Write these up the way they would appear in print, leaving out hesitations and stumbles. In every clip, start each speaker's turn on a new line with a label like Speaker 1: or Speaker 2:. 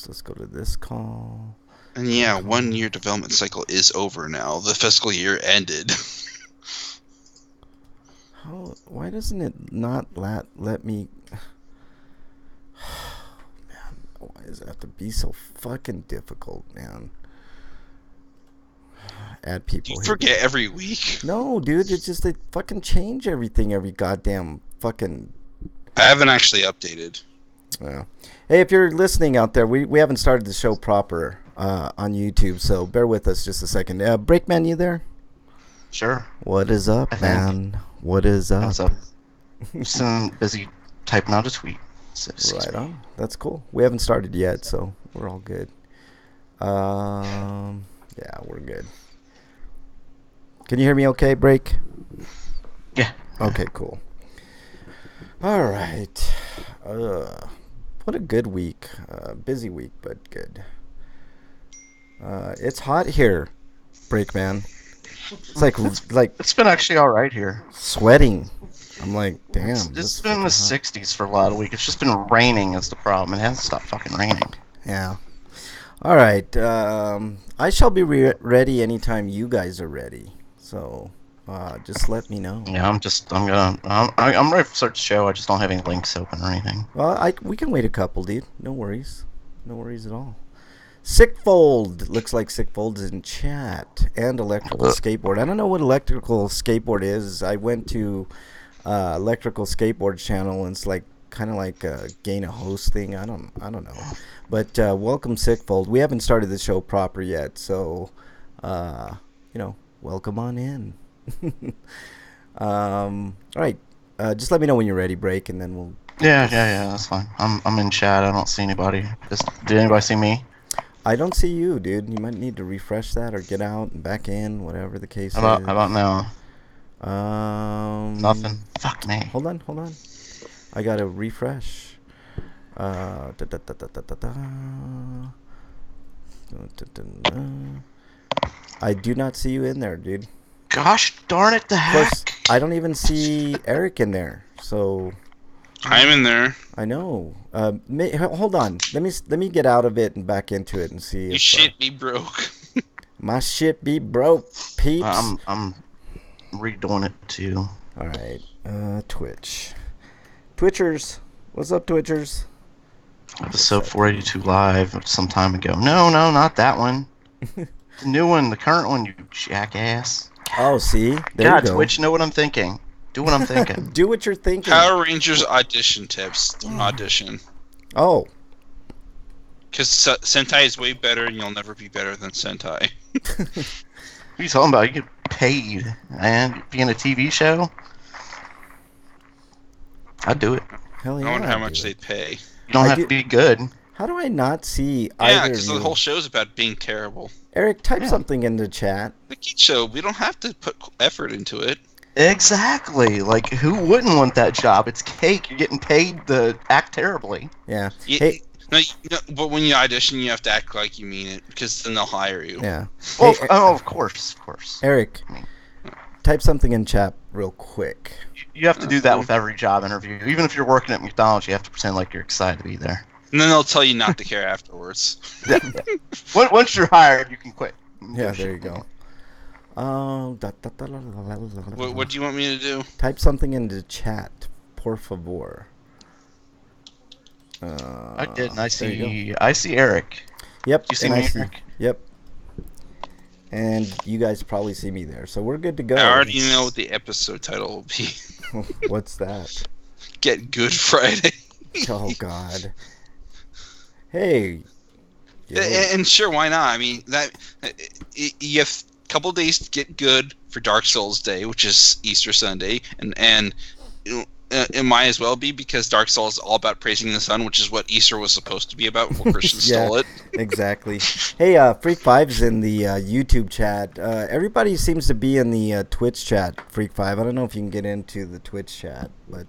Speaker 1: Let's go to this call.
Speaker 2: And yeah, 1 year development cycle is over now. The fiscal year ended.
Speaker 1: Why doesn't it not let me... Man, why does it have to be so fucking difficult, man? Add people.
Speaker 2: You forget every week.
Speaker 1: No, dude, it's just they fucking change everything every goddamn fucking...
Speaker 2: I haven't actually updated.
Speaker 1: Yeah. Hey, if you're listening out there, we haven't started the show proper on YouTube, so bear with us just a second. Breakman, you there?
Speaker 3: Sure.
Speaker 1: What is up, man? What is up?
Speaker 3: What's up? Just busy typing out a tweet.
Speaker 1: Right on. That's cool. We haven't started yet, so we're all good. Yeah, we're good. Can you hear me okay, Break?
Speaker 3: Yeah.
Speaker 1: Okay, cool. All right. What a good week. Busy week, but good. It's hot here, Breakman. It's like
Speaker 3: it's been actually all right here.
Speaker 1: Sweating. I'm like, damn.
Speaker 3: It's been in the 60s for a lot of week. It's just been raining is the problem. It hasn't stopped fucking raining.
Speaker 1: Yeah. All right. I shall be ready anytime you guys are ready. So, just let me know.
Speaker 3: Yeah, I'm ready to start the show. I just don't have any links open or anything.
Speaker 1: Well, we can wait a couple, dude. No worries. No worries at all. Sickfold. Looks like Sickfold is in chat. And Electrical Skateboard. I don't know what Electrical Skateboard is. I went to Electrical Skateboard channel, and it's like kind of like a gain a host thing. I don't know. But welcome, Sickfold. We haven't started the show proper yet, so welcome on in. All right. Just let me know when you're ready, Break, and then we'll...
Speaker 3: Yeah, that's fine. I'm in chat. I don't see anybody. Did anybody see me?
Speaker 1: I don't see you, dude. You might need to refresh that or get out and back in, whatever the case is.
Speaker 3: How about now? Nothing. Fuck me.
Speaker 1: Hold on. I gotta refresh. I do not see you in there, dude.
Speaker 3: Gosh darn it, the heck!
Speaker 1: Of course, I don't even see Eric in there, so...
Speaker 2: I'm in there.
Speaker 1: I know. Hold on. Let me get out of it and back into it and see.
Speaker 2: Your shit be broke.
Speaker 1: My shit be broke, peeps.
Speaker 3: I'm redoing it too.
Speaker 1: All right. Twitch. Twitchers. What's up, Twitchers?
Speaker 3: Episode 482 live some time ago. No, not that one. The new one, the current one, you jackass.
Speaker 1: Oh, see? There
Speaker 3: God,
Speaker 1: you go.
Speaker 3: Twitch, know what I'm thinking. Do what I'm thinking.
Speaker 1: Do what you're thinking.
Speaker 2: Power Rangers audition tips. Don't audition.
Speaker 1: Oh.
Speaker 2: Because Sentai is way better, and you'll never be better than Sentai.
Speaker 3: What are you talking about? You get paid, man. Being a TV show? I'd do it.
Speaker 1: Hell yeah.
Speaker 2: I wonder how much they'd pay.
Speaker 3: You don't have to be good.
Speaker 1: How do I not see
Speaker 2: either? Yeah, because
Speaker 1: of
Speaker 2: the
Speaker 1: you?
Speaker 2: whole show's about being terrible.
Speaker 1: Eric, type something in the chat.
Speaker 2: The Geek Show, we don't have to put effort into it.
Speaker 3: Exactly. Like, who wouldn't want that job? It's cake. You're getting paid to act terribly.
Speaker 1: Yeah.
Speaker 2: Hey. No, but when you audition, you have to act like you mean it, because then they'll hire you.
Speaker 1: Yeah.
Speaker 3: Well, of course.
Speaker 1: Eric, type something in chat real quick.
Speaker 3: You have to do that with every job interview. Even if you're working at McDonald's, you have to pretend like you're excited to be there.
Speaker 2: And then they'll tell you not to care afterwards.
Speaker 3: Yeah. Once you're hired, you can quit.
Speaker 1: Yeah, there you go.
Speaker 2: What do you want me to do?
Speaker 1: Type something into chat, por favor.
Speaker 3: I did, and I see Eric.
Speaker 1: Yep.
Speaker 3: You see me, Eric?
Speaker 1: Yep. And you guys probably see me there, so we're good to go.
Speaker 2: I already know what the episode title will be.
Speaker 1: What's that?
Speaker 2: Get Good Friday.
Speaker 1: Oh God. Hey.
Speaker 2: And sure, why not? I mean, you have a couple days to get good for Dark Souls Day, which is Easter Sunday, and it might as well be, because Dark Souls is all about praising the sun, which is what Easter was supposed to be about before Christian stole it.
Speaker 1: Exactly. Hey, Freak Five's in the YouTube chat. Everybody seems to be in the Twitch chat, Freak Five. I don't know if you can get into the Twitch chat, but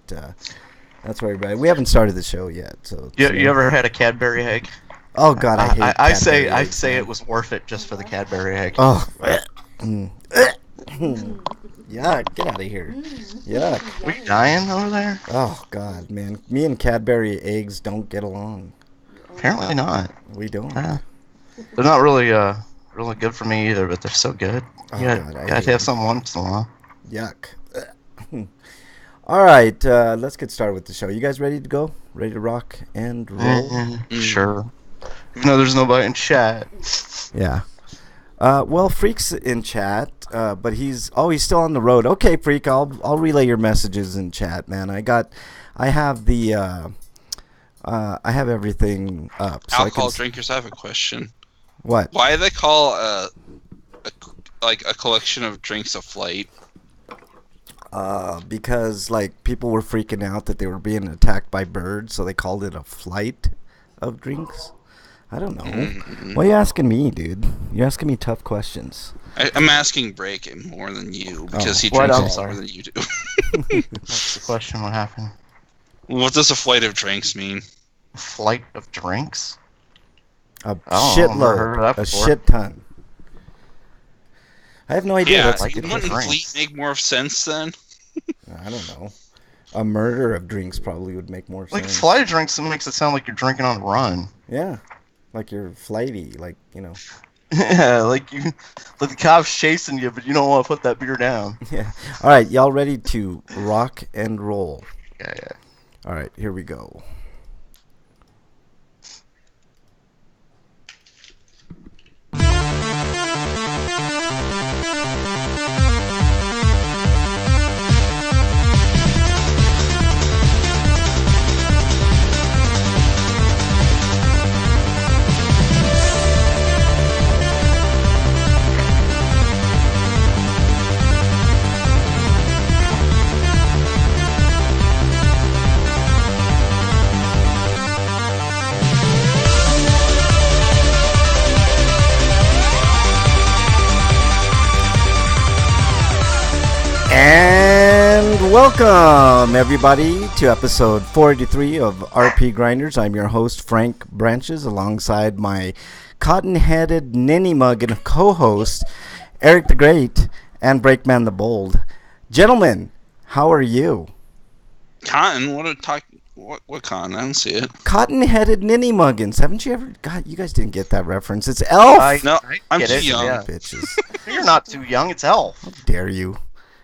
Speaker 1: that's where everybody. We haven't started the show yet, so.
Speaker 3: You ever had a Cadbury egg?
Speaker 1: Oh God, I hate.
Speaker 3: I say it was worth it just for the Cadbury egg.
Speaker 1: Oh. Yeah, get out of here. Yeah.
Speaker 3: Were you dying over there?
Speaker 1: Oh God, man, me and Cadbury eggs don't get along.
Speaker 3: Apparently not.
Speaker 1: We don't.
Speaker 3: They're not really really good for me either, but they're so good.
Speaker 1: Oh,
Speaker 3: Yeah,
Speaker 1: God, I
Speaker 3: gotta
Speaker 1: hate
Speaker 3: have
Speaker 1: them.
Speaker 3: some once in a while.
Speaker 1: Yuck. All right, let's get started with the show. You guys ready to go? Ready to rock and roll?
Speaker 3: Sure. Even though there's nobody in chat.
Speaker 1: Yeah. Well, Freak's in chat, but he's still on the road. Okay, Freak, I'll relay your messages in chat, man. I have everything up. So
Speaker 2: Alcohol drinkers, I have a question.
Speaker 1: What?
Speaker 2: Why do they call a collection of drinks a flight?
Speaker 1: Because like people were freaking out that they were being attacked by birds, so they called it a flight of drinks. I don't know. Why are you asking me, dude? You're asking me tough questions.
Speaker 2: I'm asking Break more than you because he
Speaker 3: What?
Speaker 2: drinks
Speaker 3: I'm
Speaker 2: more
Speaker 3: sorry.
Speaker 2: than you do.
Speaker 3: What's the question? What happened?
Speaker 2: What does a flight of drinks mean?
Speaker 3: A flight of drinks?
Speaker 1: A
Speaker 3: Oh, I've never heard of
Speaker 1: shitload.
Speaker 3: that
Speaker 1: A
Speaker 3: before.
Speaker 1: shit ton. I have no idea.
Speaker 2: Yeah,
Speaker 1: That's
Speaker 3: like
Speaker 2: wouldn't
Speaker 3: drinks.
Speaker 2: fleet make more sense then?
Speaker 1: I don't know. A murder of drinks probably would make more
Speaker 3: Like
Speaker 1: sense.
Speaker 3: flight of drinks, it makes it sound like you're drinking on a run.
Speaker 1: Yeah. Like you're flighty, like, you know.
Speaker 3: Yeah, like the cops chasing you, but you don't want to put that beer down.
Speaker 1: Yeah. All right, y'all ready to rock and roll?
Speaker 3: Yeah.
Speaker 1: All right, here we go. And welcome, everybody, to episode 483 of RPGrinders. I'm your host, Frank Branches, alongside my cotton-headed ninny mug and co-host, Eric the Great and Breakman the Bold. Gentlemen, how are you?
Speaker 2: Cotton? What cotton? I don't see it.
Speaker 1: Cotton-headed ninny muggins. Haven't you ever... God, you guys didn't get that reference. It's Elf!
Speaker 2: No, I'm
Speaker 3: get
Speaker 2: too
Speaker 3: it,
Speaker 2: young.
Speaker 3: yeah.
Speaker 1: Bitches.
Speaker 3: You're not too young. It's Elf.
Speaker 1: How dare you?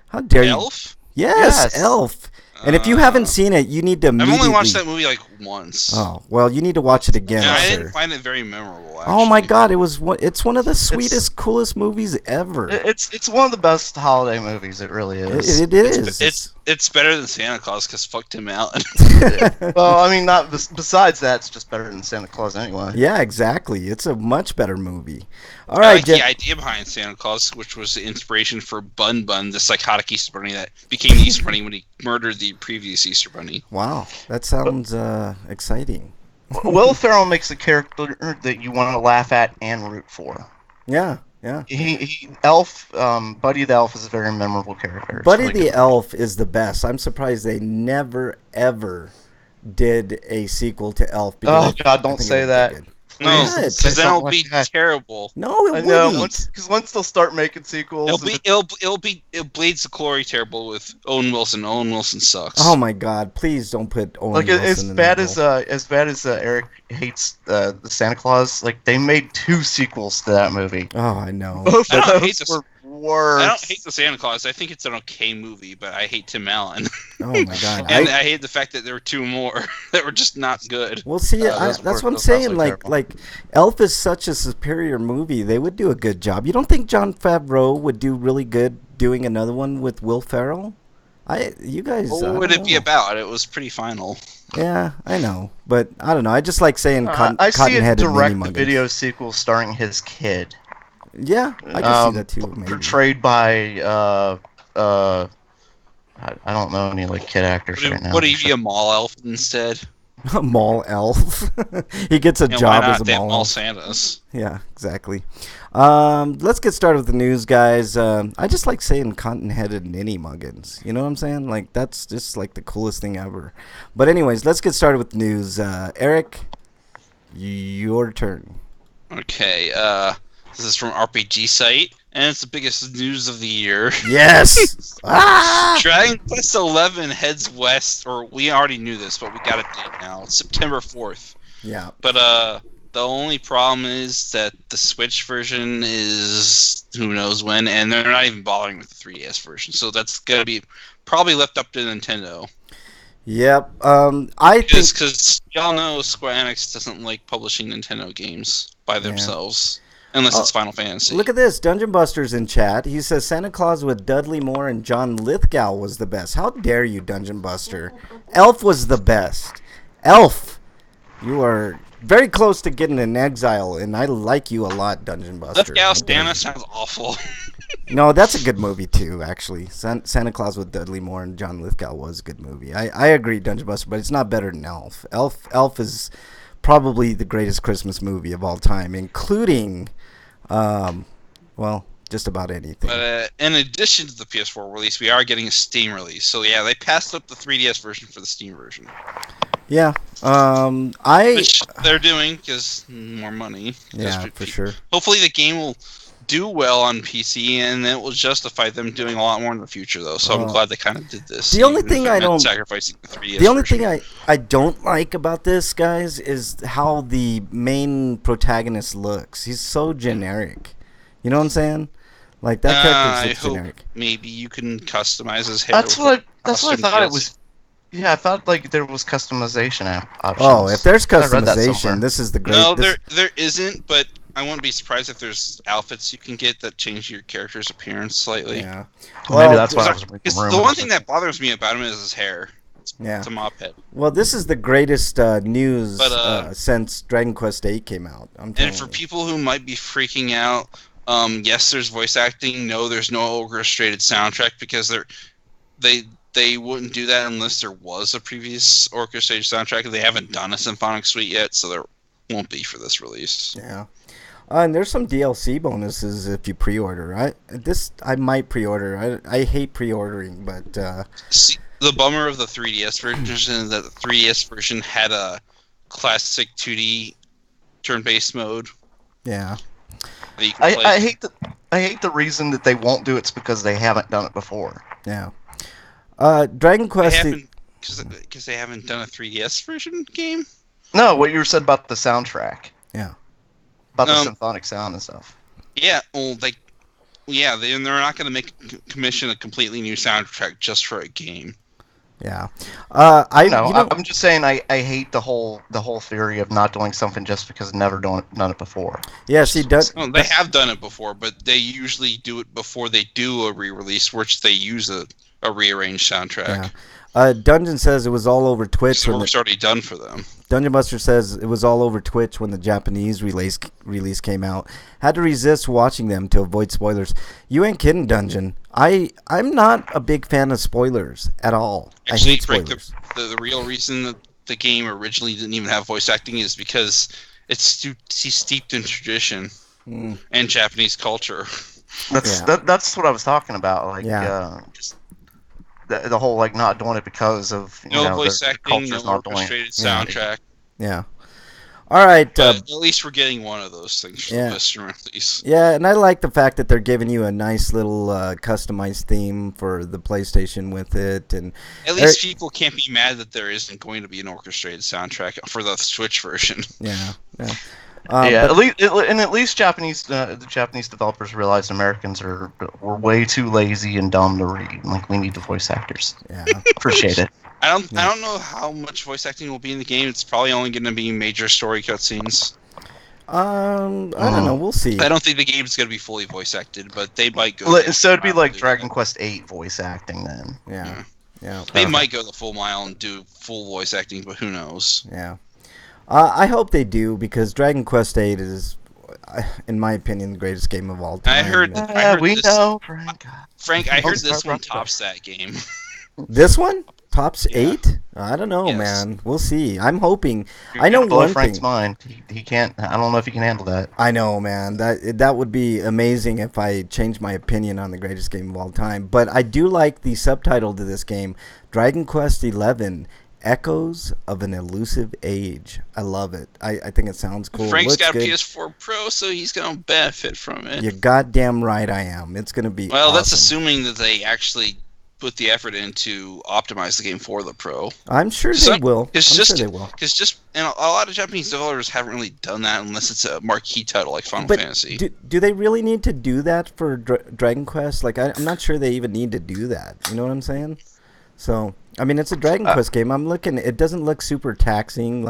Speaker 1: How dare you?
Speaker 2: Elf?
Speaker 1: Yes,
Speaker 3: Yes.
Speaker 1: Elf. And if you haven't seen it, you need to
Speaker 2: I've
Speaker 1: immediately...
Speaker 2: only watched that movie like once.
Speaker 1: Oh, well, you need to watch it again,
Speaker 2: And I
Speaker 1: sir.
Speaker 2: didn't find it very memorable, actually.
Speaker 1: Oh my God! It's one of the sweetest, coolest movies ever.
Speaker 3: It's one of the best holiday movies. It really is.
Speaker 1: It is.
Speaker 2: It's better than Santa Claus because fuck Tim Allen.
Speaker 3: Well, I mean, not besides that, it's just better than Santa Claus anyway.
Speaker 1: Yeah, exactly. It's a much better movie. All
Speaker 2: I
Speaker 1: right,
Speaker 2: like the idea behind Santa Claus, which was the inspiration for Bun Bun, the psychotic Easter Bunny that became the Easter Bunny when he murdered the previous Easter Bunny.
Speaker 1: Wow, that sounds exciting.
Speaker 3: Will Ferrell makes a character that you want to laugh at and root for.
Speaker 1: Yeah.
Speaker 3: Elf, Buddy the Elf is a very memorable character. It's
Speaker 1: Buddy
Speaker 3: really
Speaker 1: the
Speaker 3: good.
Speaker 1: Elf is the best. I'm surprised they never ever did a sequel to Elf.
Speaker 3: Oh God,
Speaker 1: I
Speaker 3: don't
Speaker 1: think it
Speaker 3: say
Speaker 1: would be
Speaker 3: that.
Speaker 1: good.
Speaker 2: No,
Speaker 1: What?
Speaker 2: because
Speaker 3: Say
Speaker 2: then it'll
Speaker 3: something
Speaker 2: be
Speaker 3: like that.
Speaker 2: terrible.
Speaker 1: No, it
Speaker 3: I know,
Speaker 1: wouldn't.
Speaker 3: because once they'll start making sequels,
Speaker 2: It'll bleeds the glory terrible with Owen Wilson. Owen Wilson sucks.
Speaker 1: Oh my God! Please don't put Owen
Speaker 3: like
Speaker 1: Wilson
Speaker 3: as
Speaker 1: in
Speaker 3: bad
Speaker 1: that
Speaker 3: as Eric hates the Santa Claus. Like they made 2 sequels to that movie.
Speaker 1: role. Oh, I know.
Speaker 3: Both
Speaker 2: I
Speaker 3: of
Speaker 2: don't hate
Speaker 3: those
Speaker 2: this-
Speaker 3: were worse.
Speaker 2: I don't hate the Santa Claus. I think it's an okay movie, but I hate Tim Allen.
Speaker 1: Oh my God!
Speaker 2: And I hate the fact that there were 2 more that were just not good.
Speaker 1: Well, see,
Speaker 3: those
Speaker 1: that's
Speaker 3: were-
Speaker 1: what I'm
Speaker 3: those
Speaker 1: saying.
Speaker 3: absolutely
Speaker 1: Like,
Speaker 3: terrible.
Speaker 1: like, Elf is such a superior movie. They would do a good job. You don't think Jon Favreau would do really good doing another one with Will Ferrell? You guys. I
Speaker 2: What
Speaker 1: don't
Speaker 2: would it be
Speaker 1: know.
Speaker 2: about? It was pretty final.
Speaker 1: Yeah, I know, but I don't know. I just like saying
Speaker 3: I see a
Speaker 1: cotton-headed
Speaker 3: direct
Speaker 1: mini-muggins.
Speaker 3: video sequel starring his kid,
Speaker 1: Yeah, I can see that too. Maybe.
Speaker 3: portrayed by I don't know any like kid actors right now.
Speaker 2: Would he be a mall elf instead?
Speaker 1: A mall elf. He gets a
Speaker 2: Yeah,
Speaker 1: job
Speaker 2: why not?
Speaker 1: as a
Speaker 2: They have
Speaker 1: mall
Speaker 2: mall
Speaker 1: elf.
Speaker 2: Santas.
Speaker 1: Yeah, exactly. Let's get started with the news, guys. I just like saying cotton-headed ninny muggins. You know what I'm saying? Like, that's just like the coolest thing ever. But anyways, let's get started with the news. Eric, your turn.
Speaker 2: Okay, this is from RPG site, and it's the biggest news of the year.
Speaker 1: Yes! Ah!
Speaker 2: Dragon Quest XI heads west, or we already knew this, but we got a date now. It's September 4th.
Speaker 1: Yeah.
Speaker 2: But the only problem is that the Switch version is who knows when, and they're not even bothering with the 3DS version. So that's gonna be probably left up to Nintendo.
Speaker 1: Yep. I think
Speaker 2: Because y'all know Square Enix doesn't like publishing Nintendo games by
Speaker 1: Yeah.
Speaker 2: themselves unless
Speaker 1: Oh,
Speaker 2: it's Final Fantasy.
Speaker 1: look at this. Dungeon Buster's in chat. He says Santa Claus with Dudley Moore and John Lithgow was the best. How dare you, Dungeon Buster? Elf was the best. Elf, you are very close to getting in exile, and I like you a lot, Dungeon Buster.
Speaker 2: Lithgow Santa sounds awful.
Speaker 1: No, that's a good movie too, actually. Santa Claus with Dudley Moore and John Lithgow was a good movie. I agree, Dungeon Buster, but it's not better than Elf. Elf is probably the greatest Christmas movie of all time, including, well, just about anything.
Speaker 2: But in addition to the PS4 release, we are getting a Steam release. So yeah, they passed up the 3DS version for the Steam version.
Speaker 1: Yeah,
Speaker 2: Which they're doing because more money.
Speaker 1: Yeah, for sure.
Speaker 2: Hopefully the game will do well on PC, and it will justify them doing a lot more in the future, though. So I'm glad they kind of did this.
Speaker 1: The only thing I don't
Speaker 2: sacrificing the 3DS.
Speaker 1: The only thing I don't like about this, guys, is how the main protagonist looks. He's so generic. You know what I'm saying? Like that character's generic.
Speaker 2: Maybe you can customize his hair.
Speaker 3: That's what I thought it was. Yeah, I thought like there was customization options.
Speaker 1: Oh, if there's customization, this is the great.
Speaker 2: No, there isn't, but I wouldn't be surprised if there's outfits you can get that change your character's appearance slightly.
Speaker 1: Yeah.
Speaker 3: Well, maybe that's why I was
Speaker 2: because the one thing that bothers me about him is his hair. It's a mop head.
Speaker 1: Well, this is the greatest news since Dragon Quest VIII came out. I'm telling
Speaker 2: you. And for people who might be freaking out, yes, there's voice acting. No, there's no orchestrated soundtrack because they wouldn't do that unless there was a previous orchestrated soundtrack. They haven't done a symphonic suite yet, so there won't be for this release.
Speaker 1: Yeah. And there's some DLC bonuses if you pre-order. I might pre-order. I hate pre-ordering, but
Speaker 2: see, the bummer of the 3DS version is that the 3DS version had a classic 2D turn-based mode.
Speaker 1: Yeah.
Speaker 3: I hate the reason that they won't do it's because they haven't done it before.
Speaker 1: Yeah. Dragon Quest
Speaker 2: because they haven't done a 3DS version game?
Speaker 3: No, what you said about the soundtrack.
Speaker 1: Yeah.
Speaker 3: About the symphonic sound and stuff.
Speaker 2: Yeah, well, they're not going to commission a completely new soundtrack just for a game.
Speaker 1: Yeah.
Speaker 3: I'm just saying I hate the whole theory of not doing something just because never done it before.
Speaker 1: Yeah, see,
Speaker 2: they have done it before, but they usually do it before they do a re-release, which they use a rearranged soundtrack.
Speaker 1: Yeah. Dungeon says it was all over Twitch.
Speaker 2: So work's already done for them.
Speaker 1: Dungeon Buster says it was all over Twitch when the Japanese release came out. Had to resist watching them to avoid spoilers. You ain't kidding, Dungeon. I'm not a big fan of spoilers at all.
Speaker 2: Actually,
Speaker 1: I hate spoilers.
Speaker 2: The real reason that the game originally didn't even have voice acting is because it's steeped in tradition and Japanese culture.
Speaker 3: That's what I was talking about. Like, just the whole like not doing it because of
Speaker 2: no voice acting, no orchestrated soundtrack.
Speaker 1: Yeah. All right.
Speaker 2: At least we're getting one of those things from the Western release.
Speaker 1: Yeah, and I like the fact that they're giving you a nice little customized theme for the PlayStation with it, and
Speaker 2: at least people can't be mad that there isn't going to be an orchestrated soundtrack for the Switch version.
Speaker 1: Yeah.
Speaker 3: At least the Japanese developers realized Americans were way too lazy and dumb to read. Like, we need the voice actors.
Speaker 1: Yeah,
Speaker 3: appreciate it.
Speaker 2: I don't know how much voice acting will be in the game. It's probably only going to be major story cutscenes.
Speaker 1: I don't know. We'll see.
Speaker 2: I don't think the game's going to be fully voice acted, but they might go.
Speaker 3: So it'd be like Dragon Quest VIII voice acting then.
Speaker 1: Yeah.
Speaker 2: They might go the full mile and do full voice acting, but who knows?
Speaker 1: Yeah. I hope they do, because Dragon Quest VIII is, in my opinion, the greatest game of all time.
Speaker 2: I heard Frank, I heard this one tops that game.
Speaker 1: This one? Tops 8? I don't know, man. We'll see. I'm hoping. I know one
Speaker 3: Frank's
Speaker 1: thing.
Speaker 3: mind. He can't. I don't know if he can handle that.
Speaker 1: I know, man. That would be amazing if I changed my opinion on the greatest game of all time. But I do like the subtitle to this game, Dragon Quest XI. Echoes of an Elusive Age. I love it. I think it sounds cool.
Speaker 2: Frank's got a PS4 Pro, so he's going to benefit from it.
Speaker 1: You're goddamn right I am. It's going to be
Speaker 2: Well,
Speaker 1: awesome.
Speaker 2: That's assuming that they actually put the effort in to optimize the game for the Pro.
Speaker 1: I'm sure they will.
Speaker 2: Because a lot of Japanese developers haven't really done that unless it's a marquee title like Final Fantasy.
Speaker 1: Do they really need to do that for Dragon Quest? Like, I'm not sure they even need to do that. You know what I'm saying? So, I mean, it's a Dragon Quest game. I'm looking. It doesn't look super taxing.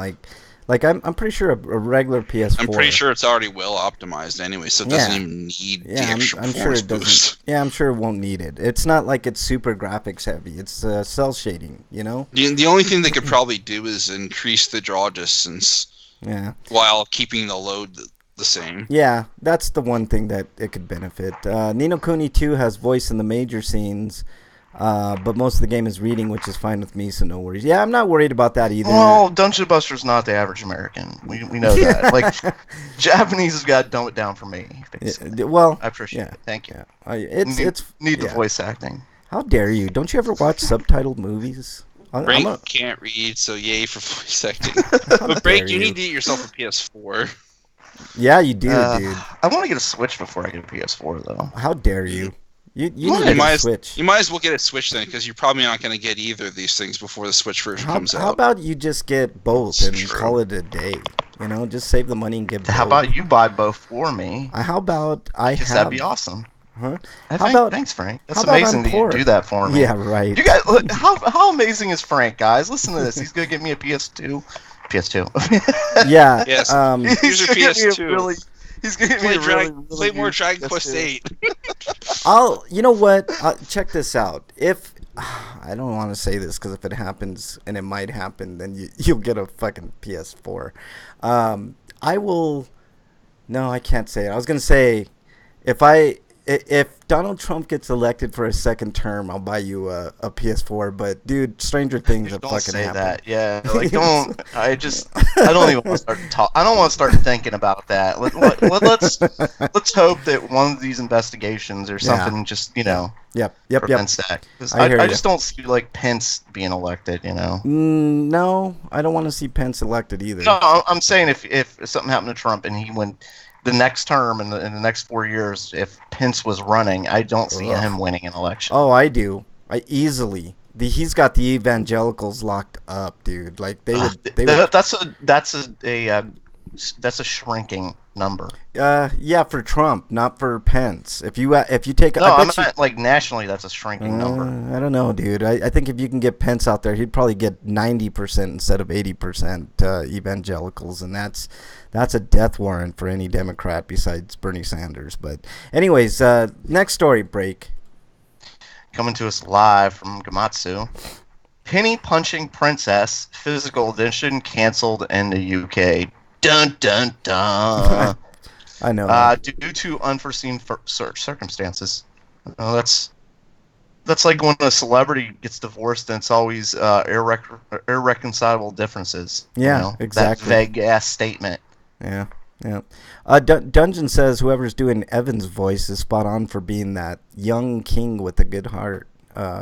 Speaker 1: Like I'm pretty sure a regular PS4.
Speaker 2: I'm pretty sure it's already well optimized anyway, so it doesn't even need the extra
Speaker 1: I'm sure it
Speaker 2: boost.
Speaker 1: doesn't. Yeah, I'm sure it won't need it. It's not like it's super graphics heavy. It's cell shading, you know.
Speaker 2: The only thing they could probably do is increase the draw distance.
Speaker 1: Yeah.
Speaker 2: While keeping the load the same.
Speaker 1: Yeah, that's the one thing that it could benefit. Ni no Kuni 2 has voice in the major scenes. But most of the game is reading, which is fine with me, so no worries. Yeah, I'm not worried about that either.
Speaker 3: Well, Dungeon Buster's not the average American. We know that. Like, Japanese has got to dumb it down for me.
Speaker 1: Well,
Speaker 3: I appreciate it. Thank you.
Speaker 1: Need
Speaker 3: the voice acting.
Speaker 1: How dare you? Don't you ever watch subtitled movies?
Speaker 2: Break can't read, so yay for voice acting. But Break, you need to get yourself a PS4.
Speaker 1: Yeah, you do, dude.
Speaker 3: I want to get a Switch before I get a PS4, though.
Speaker 1: How dare you? You need a Switch.
Speaker 2: You might as well get a Switch then, because you're probably not going to get either of these things before the Switch version comes out.
Speaker 1: How about you just get both and call it a day? You know, just save the money and get both.
Speaker 3: How about you buy both for me?
Speaker 1: How about that'd
Speaker 3: be awesome.
Speaker 1: Huh?
Speaker 3: Thanks, Frank. That's amazing that you do that for me.
Speaker 1: Yeah, right.
Speaker 3: You guys, how amazing is Frank, guys? Listen to this. He's gonna get me a PS2.
Speaker 1: Yeah.
Speaker 2: Yes. Here's your PS2.
Speaker 3: He's gonna get me
Speaker 2: play more Dragon Quest 8.
Speaker 1: You know what? Check this out. If I don't want to say this because if it happens, and it might happen, then you'll get a fucking PS4. I will. No, I can't say it. I was gonna say if Donald Trump gets elected for a second term, I'll buy you a PS4. But dude, Stranger Things have fucking happened.
Speaker 3: That. Yeah, like don't. I don't even want to start talk. I don't want to start thinking about that. Let's hope that one of these investigations or something just prevents that. I just don't see like Pence being elected. You know.
Speaker 1: No, I don't want to see Pence elected either.
Speaker 3: No, I'm saying if something happened to Trump and he went the next term in the next 4 years, if Pence was running, I don't see him winning an election.
Speaker 1: Oh, I do. Easily. He's got the evangelicals locked up, dude. Like they would.
Speaker 3: That's a shrinking number.
Speaker 1: Yeah, for Trump, not for Pence. If you take,
Speaker 3: like nationally, that's a shrinking number.
Speaker 1: I don't know, dude. I think if you can get Pence out there, he'd probably get 90% instead of 80% evangelicals, and that's a death warrant for any Democrat besides Bernie Sanders. But anyways, next story break.
Speaker 3: Coming to us live from Gamatsu. Penny Punching Princess Physical Edition canceled in the UK. Dun dun dun.
Speaker 1: I know.
Speaker 3: Due to unforeseen circumstances. That's like when a celebrity gets divorced and it's always irreconcilable differences.
Speaker 1: Yeah, exactly.
Speaker 3: That vague ass statement.
Speaker 1: Yeah. Dungeon says whoever's doing Evan's voice is spot on for being that young king with a good heart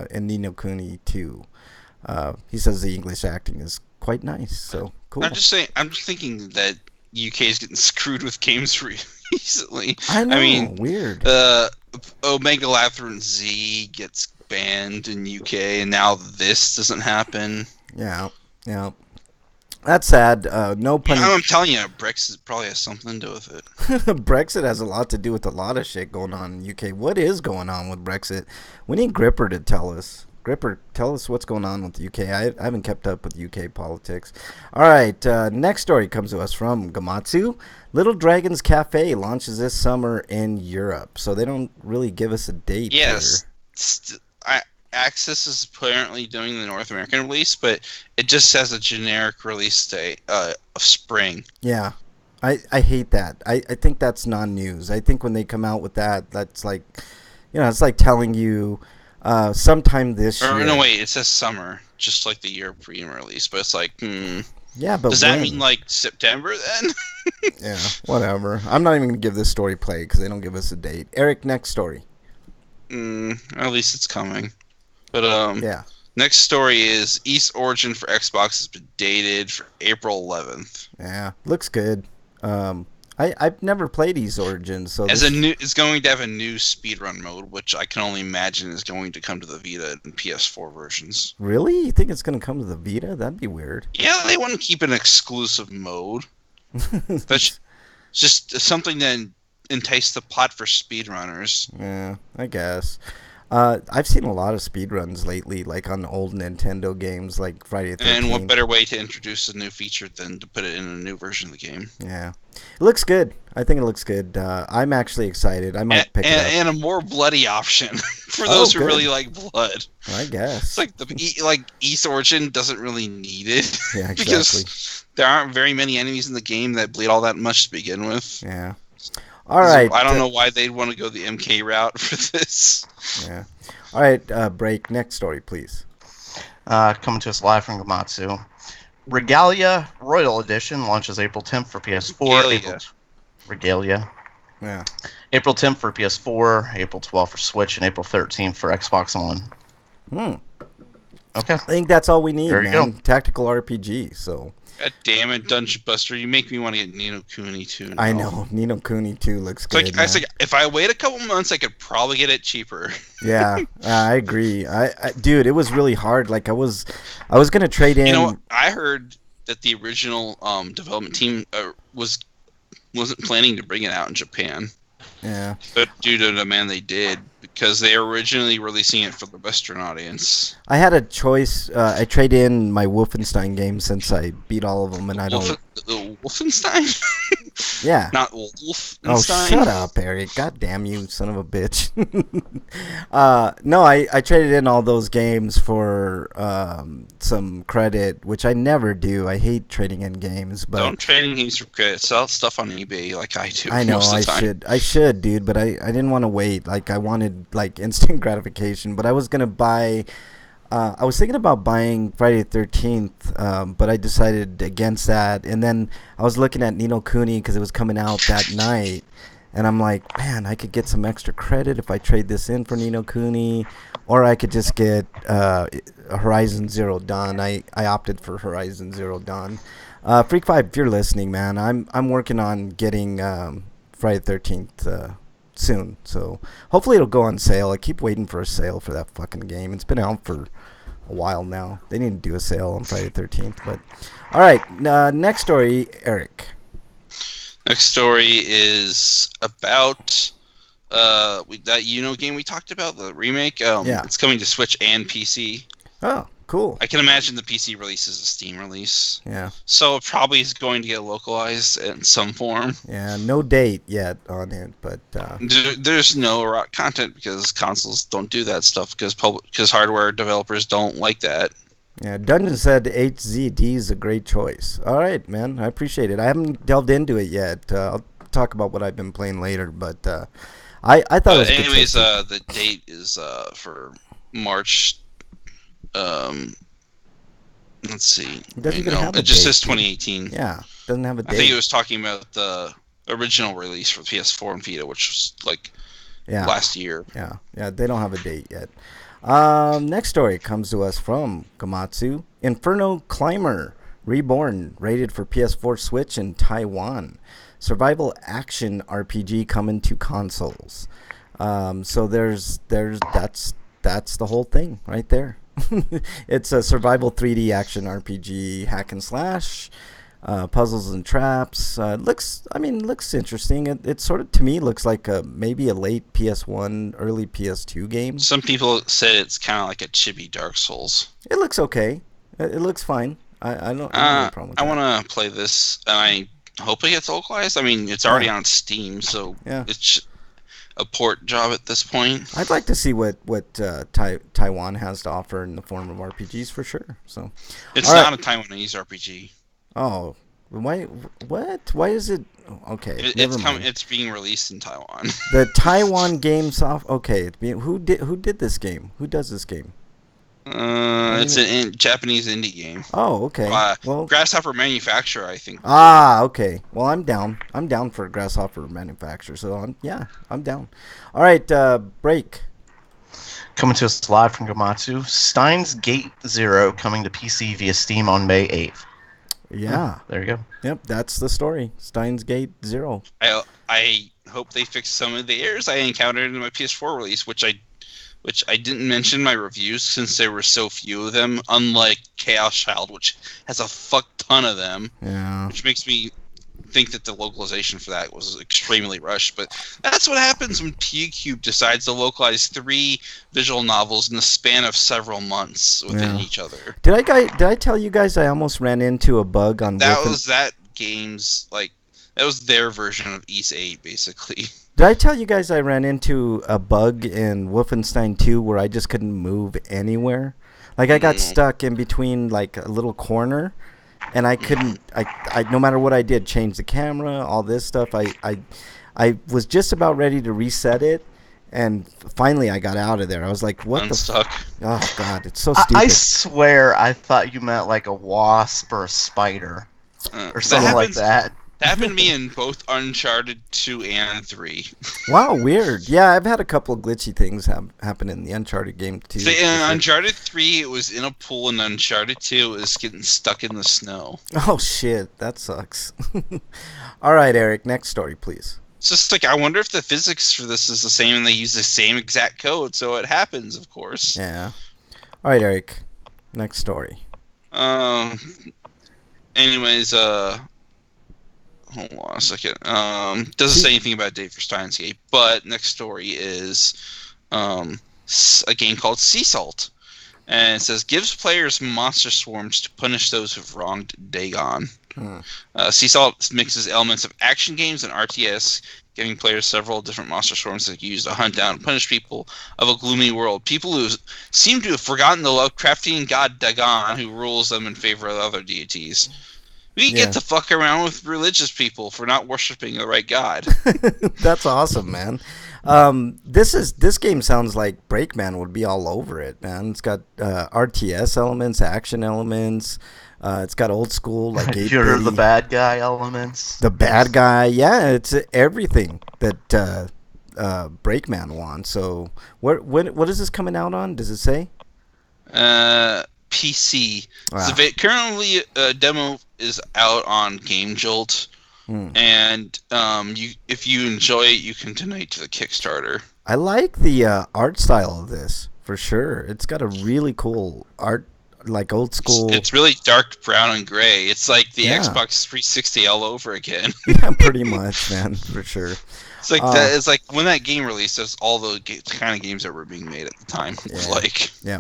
Speaker 1: in Ni no Kuni 2. He says the English acting is quite nice, so cool.
Speaker 2: I'm just thinking that UK is getting screwed with games recently.
Speaker 1: I mean, weird.
Speaker 2: Omega Labyrinth Z gets banned in UK, and now this doesn't happen.
Speaker 1: Yeah. That's sad. No pun.
Speaker 2: I'm telling you, Brexit probably has something to do with it.
Speaker 1: Brexit has a lot to do with a lot of shit going on in UK. What is going on with Brexit? We need Gripper to tell us. Gripper, tell us what's going on with the UK. I haven't kept up with UK politics. All right, next story comes to us from Gamatsu. Little Dragons Cafe launches this summer in Europe, so they don't really give us a date.
Speaker 2: Yes, Axis is apparently doing the North American release, but it just says a generic release date of spring.
Speaker 1: Yeah, I hate that. I think that's non-news. I think when they come out with that, that's like, it's like telling you sometime this year.
Speaker 2: No, wait, it says summer, just like the European release, but it's like,
Speaker 1: yeah, but
Speaker 2: does that mean like September then?
Speaker 1: Yeah, whatever. I'm not even going to give this story play because they don't give us a date. Eric, next story.
Speaker 2: At least it's coming. But
Speaker 1: yeah.
Speaker 2: Next story is East Origin for Xbox has been dated for April 11th.
Speaker 1: Yeah, looks good. I've never played Ys Origins, so
Speaker 2: it's going to have a new speedrun mode, which I can only imagine is going to come to the Vita and PS4 versions.
Speaker 1: Really? You think it's going to come to the Vita? That'd be weird.
Speaker 2: Yeah, they want to keep an exclusive mode. That's just something that entice the pot for speedrunners.
Speaker 1: Yeah, I guess. I've seen a lot of speedruns lately, like on old Nintendo games, like Friday the 13th.
Speaker 2: And what better way to introduce a new feature than to put it in a new version of the game?
Speaker 1: Yeah. It looks good. I think it looks good. I'm actually excited. I might pick it up.
Speaker 2: And a more bloody option for those who really like blood.
Speaker 1: I guess.
Speaker 2: It's like Ys Origin doesn't really need it.
Speaker 1: Yeah, exactly.
Speaker 2: Because there aren't very many enemies in the game that bleed all that much to begin with.
Speaker 1: Yeah. All right.
Speaker 2: I don't know why they'd want to go the MK route for this.
Speaker 1: Yeah. All right, Break. Next story, please.
Speaker 3: Coming to us live from Gamatsu. Regalia Royal Edition launches April 10th for PS4. Regalia.
Speaker 1: Yeah.
Speaker 3: April 10th for PS4, April 12th for Switch, and April 13th for Xbox One. Okay. I
Speaker 1: think that's all we need,
Speaker 3: there
Speaker 1: man.
Speaker 3: You go.
Speaker 1: Tactical RPG, so...
Speaker 2: God damn it, Dungeon Buster! You make me want to get Ni no Kuni 2 now.
Speaker 1: I know. Ni no Kuni 2 looks good.
Speaker 2: I was like, if I wait a couple months, I could probably get it cheaper.
Speaker 1: Yeah, I agree. Dude, it was really hard. Like, I was gonna trade in...
Speaker 2: You know, I heard that the original development team wasn't planning to bring it out in Japan.
Speaker 1: Yeah.
Speaker 2: But due to the demand, they did, because they were originally releasing it for the Western audience.
Speaker 1: I had a choice. I trade in my Wolfenstein game since I beat all of them, and I don't...
Speaker 2: Wolfenstein?
Speaker 1: Yeah.
Speaker 2: Not Wolfenstein?
Speaker 1: Oh, shut up, Eric. God damn you, son of a bitch. No, I traded in all those games for some credit, which I never do. I hate trading in games. But
Speaker 2: don't trade in games for credit. Sell stuff on eBay like I do.
Speaker 1: I know,
Speaker 2: most of the time.
Speaker 1: I should, dude, but I didn't want to wait. Like, I wanted, like, instant gratification. But I was going to buy... I was thinking about buying Friday the 13th, but I decided against that. And then I was looking at Ni no Kuni because it was coming out that night. And I'm like, man, I could get some extra credit if I trade this in for Ni no Kuni. Or I could just get Horizon Zero Dawn. I opted for Horizon Zero Dawn. Freak 5, if you're listening, man, I'm working on getting Friday the 13th soon, so hopefully it'll go on sale. I keep waiting for a sale for that fucking game. It's been out for a while now. They need to do a sale on Friday the 13th. But all right, next story, Eric.
Speaker 2: Next story is about that game we talked about, the remake.
Speaker 1: Yeah.
Speaker 2: It's coming to Switch and PC.
Speaker 1: Oh, cool.
Speaker 2: I can imagine the PC release is a Steam release.
Speaker 1: Yeah.
Speaker 2: So it probably is going to get localized in some form.
Speaker 1: Yeah, no date yet on it, but...
Speaker 2: There's no content because consoles don't do that stuff because hardware developers don't like that.
Speaker 1: Yeah, Dungeon said HZD is a great choice. All right, man. I appreciate it. I haven't delved into it yet. I'll talk about what I've been playing later, but I thought it was a good choice.
Speaker 2: The date is for March... let's see.
Speaker 1: It
Speaker 2: just says 2018.
Speaker 1: Yeah, doesn't have a date.
Speaker 2: I think it was talking about the original release for PS4 and Vita, which was like last year.
Speaker 1: Yeah, they don't have a date yet. Next story comes to us from Gamatsu. Inferno Climber Reborn, rated for PS4, Switch, and Taiwan. Survival action RPG coming to consoles. So that's the whole thing right there. It's a survival 3D action RPG hack and slash, puzzles and traps. Looks interesting. It sort of, to me, looks like maybe a late PS1, early PS2 game.
Speaker 2: Some people said it's kind of like a chibi Dark Souls.
Speaker 1: It looks okay. It looks fine. I don't have any problem with that.
Speaker 2: I want to play this, and I hope it gets localized. I mean, it's already on Steam, so it's a port job at this point.
Speaker 1: I'd like to see what Taiwan has to offer in the form of RPGs for sure. So
Speaker 2: it's not a Taiwanese RPG.
Speaker 1: Oh, why? What? Why is it? Okay,
Speaker 2: it's being released in Taiwan.
Speaker 1: The Taiwan game Okay, who did this game? Who does this game?
Speaker 2: It's a Japanese indie game.
Speaker 1: Oh, okay.
Speaker 2: Well, Grasshopper Manufacturer, I think.
Speaker 1: Okay. Well, I'm down. I'm down for Grasshopper Manufacturer. So I'm down. All right, break.
Speaker 3: Coming to us live from Gamatsu. Steins Gate Zero coming to PC via Steam on May 8th.
Speaker 1: Yeah.
Speaker 3: There you go.
Speaker 1: Yep, that's the story. Steins Gate 0.
Speaker 2: I hope they fix some of the errors I encountered in my PS4 release, which I didn't mention in my reviews since there were so few of them, unlike Chaos Child, which has a fuck ton of them.
Speaker 1: Yeah.
Speaker 2: Which makes me think that the localization for that was extremely rushed. But that's what happens when PewCube decides to localize 3 visual novels in the span of several months within each other.
Speaker 1: Did I tell you guys I almost ran into a bug on
Speaker 2: that was that game's that was their version of Ys 8, basically.
Speaker 1: Did I tell you guys I ran into a bug in Wolfenstein 2 where I just couldn't move anywhere? Like, I got stuck in between, like, a little corner, and I couldn't, I no matter what I did, change the camera, all this stuff, I was just about ready to reset it, and finally I got out of there. I was like, what
Speaker 2: Unstuck.
Speaker 1: Oh, God, it's so stupid.
Speaker 3: I swear I thought you meant like a wasp or a spider or something like that.
Speaker 2: That happened to me in both Uncharted 2 and 3.
Speaker 1: Wow, weird. Yeah, I've had a couple of glitchy things happen in the Uncharted game, too.
Speaker 2: So in Uncharted 3, it was in a pool, and Uncharted 2, it was getting stuck in the snow.
Speaker 1: Oh, shit. That sucks. All right, Eric, next story, please.
Speaker 2: It's just like, I wonder if the physics for this is the same, and they use the same exact code, so it happens, of course.
Speaker 1: Yeah. All right, Eric, next story.
Speaker 2: Anyways, hold on a second. Doesn't say anything about a date for Steins Gate, but next story is a game called Sea Salt. And it says, gives players monster swarms to punish those who've wronged Dagon. Sea Salt mixes elements of action games and RTS, giving players several different monster swarms that use to hunt down and punish people of a gloomy world. People who seem to have forgotten the Lovecraftian god Dagon, who rules them in favor of other deities. We get to fuck around with religious people for not worshiping the right god.
Speaker 1: That's awesome, man. This game sounds like Breakman would be all over it, man. It's got RTS elements, action elements. It's got old school like
Speaker 3: You're the bad guy elements.
Speaker 1: The bad guy, yeah. It's everything that Breakman wants. So what is this coming out on? Does it say?
Speaker 2: PC.
Speaker 1: Wow.
Speaker 2: So currently, a demo is out on Game Jolt, and if you enjoy it, you can donate to the Kickstarter.
Speaker 1: I like the art style of this for sure. It's got a really cool art, like old school.
Speaker 2: It's really dark brown and gray. It's like the Xbox 360 all over again.
Speaker 1: Yeah, pretty much, man, for sure.
Speaker 2: It's like that. It's like when that game released, that's all the kind of games that were being made at the time.
Speaker 1: Yeah.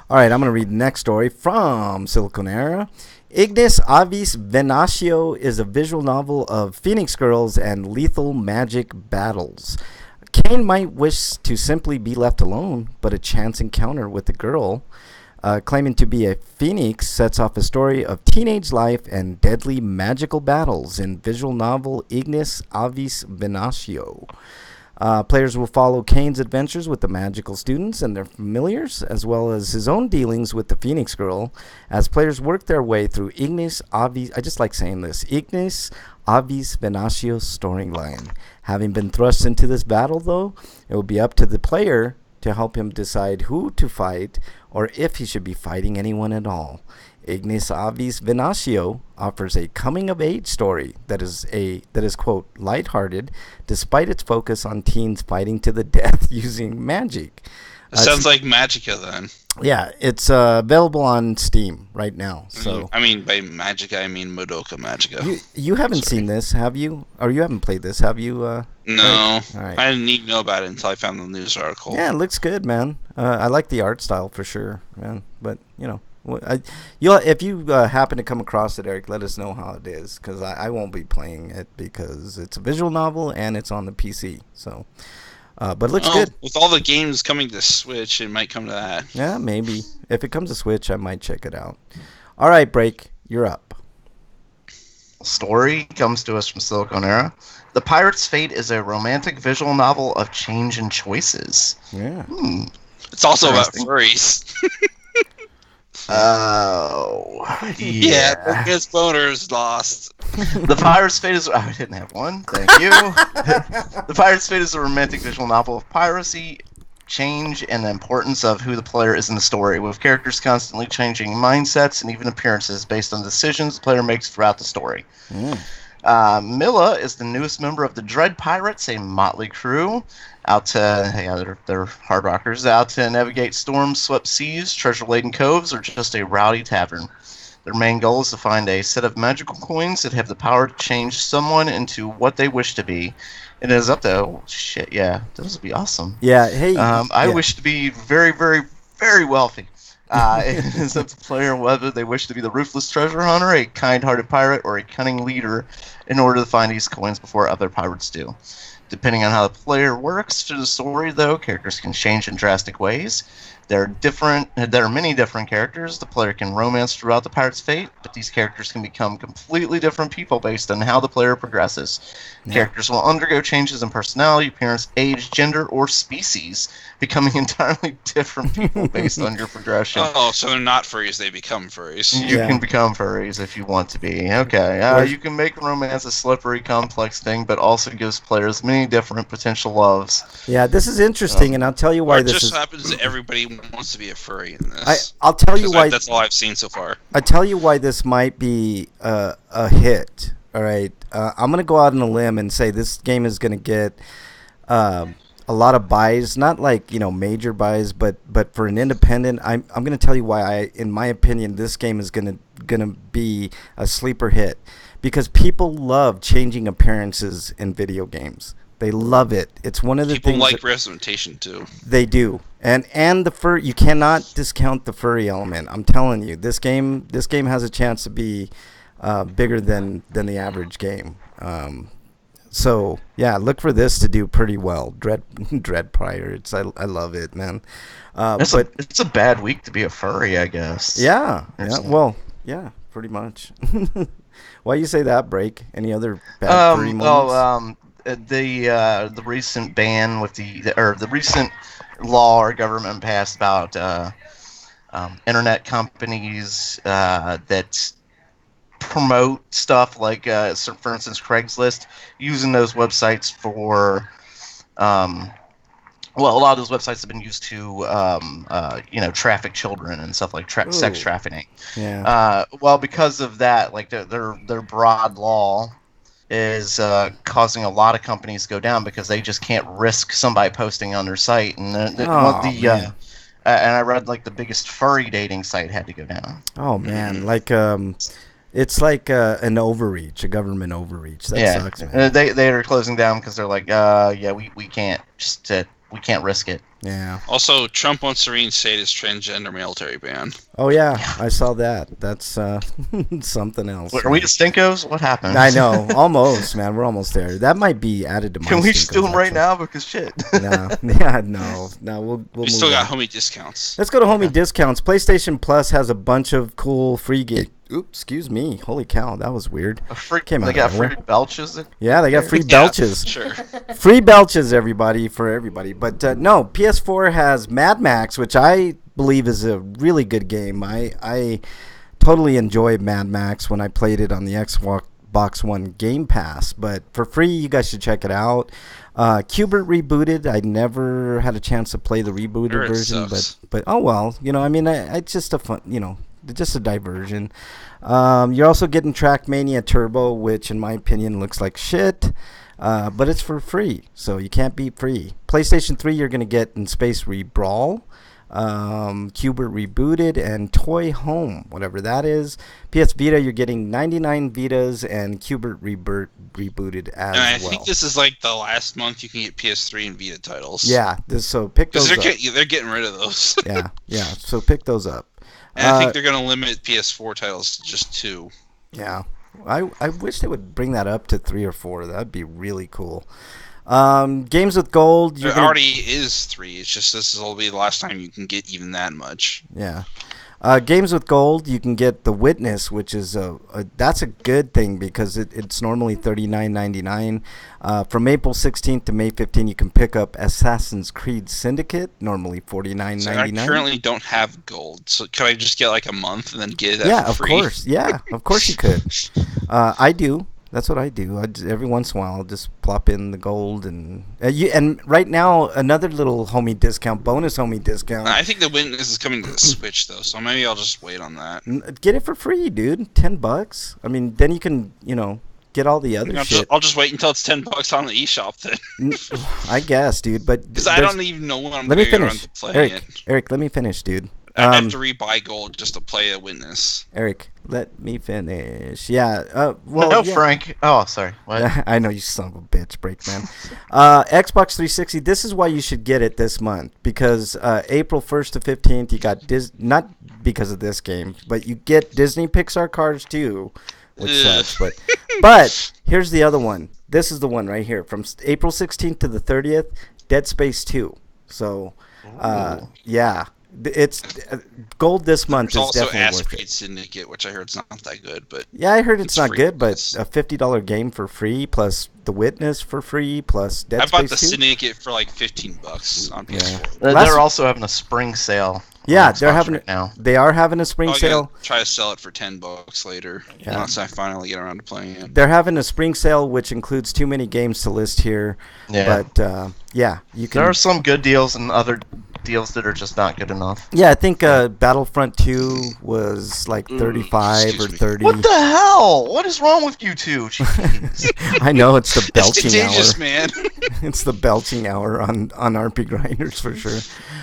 Speaker 1: All right, I'm gonna read the next story from Siliconera. Ignis Avis Venatio is a visual novel of Phoenix Girls and lethal magic battles. Kane might wish to simply be left alone, but a chance encounter with a girl claiming to be a phoenix sets off a story of teenage life and deadly magical battles in visual novel Ignis Avis Venatio. Players will follow Kane's adventures with the magical students and their familiars, as well as his own dealings with the Phoenix Girl, as players work their way through Ignis Avis. I just like saying this. Ignis Avis Venatio's storyline. Having been thrust into this battle, though, it will be up to the player to help him decide who to fight or if he should be fighting anyone at all. Ignis Avis Venatio offers a coming-of-age story that is quote, lighthearted, despite its focus on teens fighting to the death using magic.
Speaker 2: It sounds like Magicka, then.
Speaker 1: Yeah, it's available on Steam right now. So
Speaker 2: I mean, by Magicka, I mean Madoka Magica.
Speaker 1: You haven't seen this, have you? Or you haven't played this, have you?
Speaker 2: No.
Speaker 1: All right.
Speaker 2: I didn't even know about it until I found the news article.
Speaker 1: Yeah, it looks good, man. I like the art style for sure, man. But, you know, if you happen to come across it, Eric, let us know how it is, because I won't be playing it because it's a visual novel and it's on the PC. So, but it looks good.
Speaker 2: With all the games coming to Switch, it might come to that.
Speaker 1: Yeah, maybe. If it comes to Switch, I might check it out. All right, Break, you're up.
Speaker 3: Story comes to us from Siliconera. The Pirate's Fate is a romantic visual novel of change and choices.
Speaker 1: Yeah.
Speaker 2: It's also about furries.
Speaker 3: Oh,
Speaker 2: yeah. His boner's lost.
Speaker 3: The Pirate's Fate is... Oh, I didn't have one. Thank you. The Pirate's Fate is a romantic visual novel of piracy, change and the importance of who the player is in the story, with characters constantly changing mindsets and even appearances based on decisions the player makes throughout the story. Milla is the newest member of the Dread Pirates, a motley crew they're hard rockers, out to navigate storm-swept seas, treasure-laden coves, or just a rowdy tavern. Their main goal is to find a set of magical coins that have the power to change someone into what they wish to be. And it is up to, those would be awesome.
Speaker 1: Yeah, hey.
Speaker 3: I wish to be very, very, very wealthy. It is up to the player whether they wish to be the ruthless treasure hunter, a kind-hearted pirate, or a cunning leader in order to find these coins before other pirates do. Depending on how the player works through the story, though, characters can change in drastic ways. There are many different characters the player can romance throughout the pirate's fate, but these characters can become completely different people based on how the player progresses. Yeah. Characters will undergo changes in personality, appearance, age, gender, or species, becoming entirely different people based on your progression.
Speaker 2: Oh, so they're not furries, they become furries.
Speaker 3: You can become furries if you want to be. Okay, you can make romance a slippery, complex thing, but also gives players many different potential loves.
Speaker 1: Yeah, this is interesting, and I'll tell you why
Speaker 2: this is... It just happens that everybody wants to be a furry in this.
Speaker 1: I'll tell you why...
Speaker 2: That's all I've seen so far.
Speaker 1: I tell you why this might be a hit, all right? I'm going to go out on a limb and say this game is going to get... a lot of buys, not like major buys, but for an independent, I'm going to tell you why in my opinion, this game is going to be a sleeper hit, because people love changing appearances in video games. They love it. It's one of the things.
Speaker 2: People like representation too.
Speaker 1: They do, and the fur. You cannot discount the furry element. I'm telling you, this game has a chance to be bigger than the average game. So yeah, look for this to do pretty well. Dread Pirates, I love it, man.
Speaker 3: It's a bad week to be a furry, I guess.
Speaker 1: Yeah. Well, yeah, pretty much. Why you say that, Break? Any other bad furry moments?
Speaker 3: The recent ban with the recent law our government passed about internet companies that promote stuff like, for instance, Craigslist, using those websites for, a lot of those websites have been used to, traffic children and stuff like sex trafficking.
Speaker 1: Yeah.
Speaker 3: Because of that, like their broad law is causing a lot of companies to go down because they just can't risk somebody posting on their site, and and I read like the biggest furry dating site had to go down.
Speaker 1: Oh man, like it's like an overreach, a government overreach. That sucks, man.
Speaker 3: They are closing down because they're like, we can't we can't risk it.
Speaker 1: Yeah.
Speaker 2: Also, Trump wants to reinstate his transgender military ban.
Speaker 1: Oh yeah, I saw that. That's something else.
Speaker 3: Are we the Stinkos? What happened?
Speaker 1: I know, almost, man. We're almost there. That might be added to my.
Speaker 3: Can we just do them right now? Because shit.
Speaker 1: No. We'll
Speaker 2: we still got homie discounts.
Speaker 1: Let's go to homie discounts. PlayStation Plus has a bunch of cool free games. Oops, excuse me. Holy cow, that was weird.
Speaker 3: They got free belches?
Speaker 1: Yeah, they got free belches.
Speaker 2: Sure.
Speaker 1: Free belches, everybody, for everybody. But no, PS4 has Mad Max, which I believe is a really good game. I totally enjoyed Mad Max when I played it on the Xbox One Game Pass. But for free, you guys should check it out. Qbert rebooted. I never had a chance to play the rebooted version, but oh well. It's just a fun, just a diversion. You're also getting Trackmania Turbo, which in my opinion looks like shit, but it's for free, so you can't beat free. PlayStation 3, you're going to get In Space Rebrawl, Qbert Rebooted, and Toy Home, whatever that is. PS Vita, you're getting 99 Vitas and Qbert Rebooted as well.
Speaker 2: I think this is like the last month you can get PS3 and Vita titles.
Speaker 1: Yeah, so pick those up.
Speaker 2: They're getting rid of those.
Speaker 1: yeah, so pick those up.
Speaker 2: And I think they're going to limit PS4 titles to just 2.
Speaker 1: Yeah. I wish they would bring that up to 3 or 4. That'd be really cool. Games with Gold.
Speaker 2: There already is 3. It's just this will be the last time you can get even that much.
Speaker 1: Yeah. Games with Gold, you can get The Witness, which is that's a good thing because it's normally $39.99. From April 16th to May 15th, you can pick up Assassin's Creed Syndicate, normally $49.99.
Speaker 2: So I currently don't have gold, so could I just get like a month and then get that for free?
Speaker 1: Of course. Yeah, of course you could. I do. That's what I do. Every once in a while, I'll just plop in the gold and right now another little homie discount, bonus homie discount.
Speaker 2: I think the Witness is coming to the Switch though, so maybe I'll just wait on that.
Speaker 1: Get it for free, dude. $10. I mean, then you can get all the other shit.
Speaker 2: I'll just wait until it's $10 on the eShop then.
Speaker 1: I guess, dude. But
Speaker 2: because I don't even know when I'm going to get around to playing it.
Speaker 1: Eric, let me finish, dude.
Speaker 2: I have to rebuy gold just to play a Witness.
Speaker 1: Eric, let me finish. Yeah. Well,
Speaker 3: no, yeah. Frank. Oh, sorry. What?
Speaker 1: I know, you son of a bitch, Breakman. Xbox 360. This is why you should get it this month, because April 1st to 15th, you got not because of this game, but you get Disney Pixar cards too, which sucks. But here's the other one. This is the one right here from April 16th to the 30th. Dead Space 2. So, yeah. It's gold this month. There's also
Speaker 2: Asprey Syndicate, which I heard is not that good, but
Speaker 1: yeah, I heard it's not good, but a $50 game for free plus The Witness for free plus Dead Space 2.
Speaker 2: I bought the Syndicate for like $15 on PS4.
Speaker 3: Yeah. They're also having a spring sale.
Speaker 1: Yeah, they're having it now. They are having a spring sale.
Speaker 2: Try to sell it for $10 later once I finally get around to playing it.
Speaker 1: They're having a spring sale, which includes too many games to list here. Yeah. But yeah, you can.
Speaker 3: There are some good deals and other deals that are just not good enough.
Speaker 1: Yeah, I think Battlefront 2 was like 35 or 30.
Speaker 3: What the hell? What is wrong with you two? Jeez.
Speaker 1: I know, it's the belching hour.
Speaker 2: Man.
Speaker 1: It's the belching hour on RPGrinders for sure.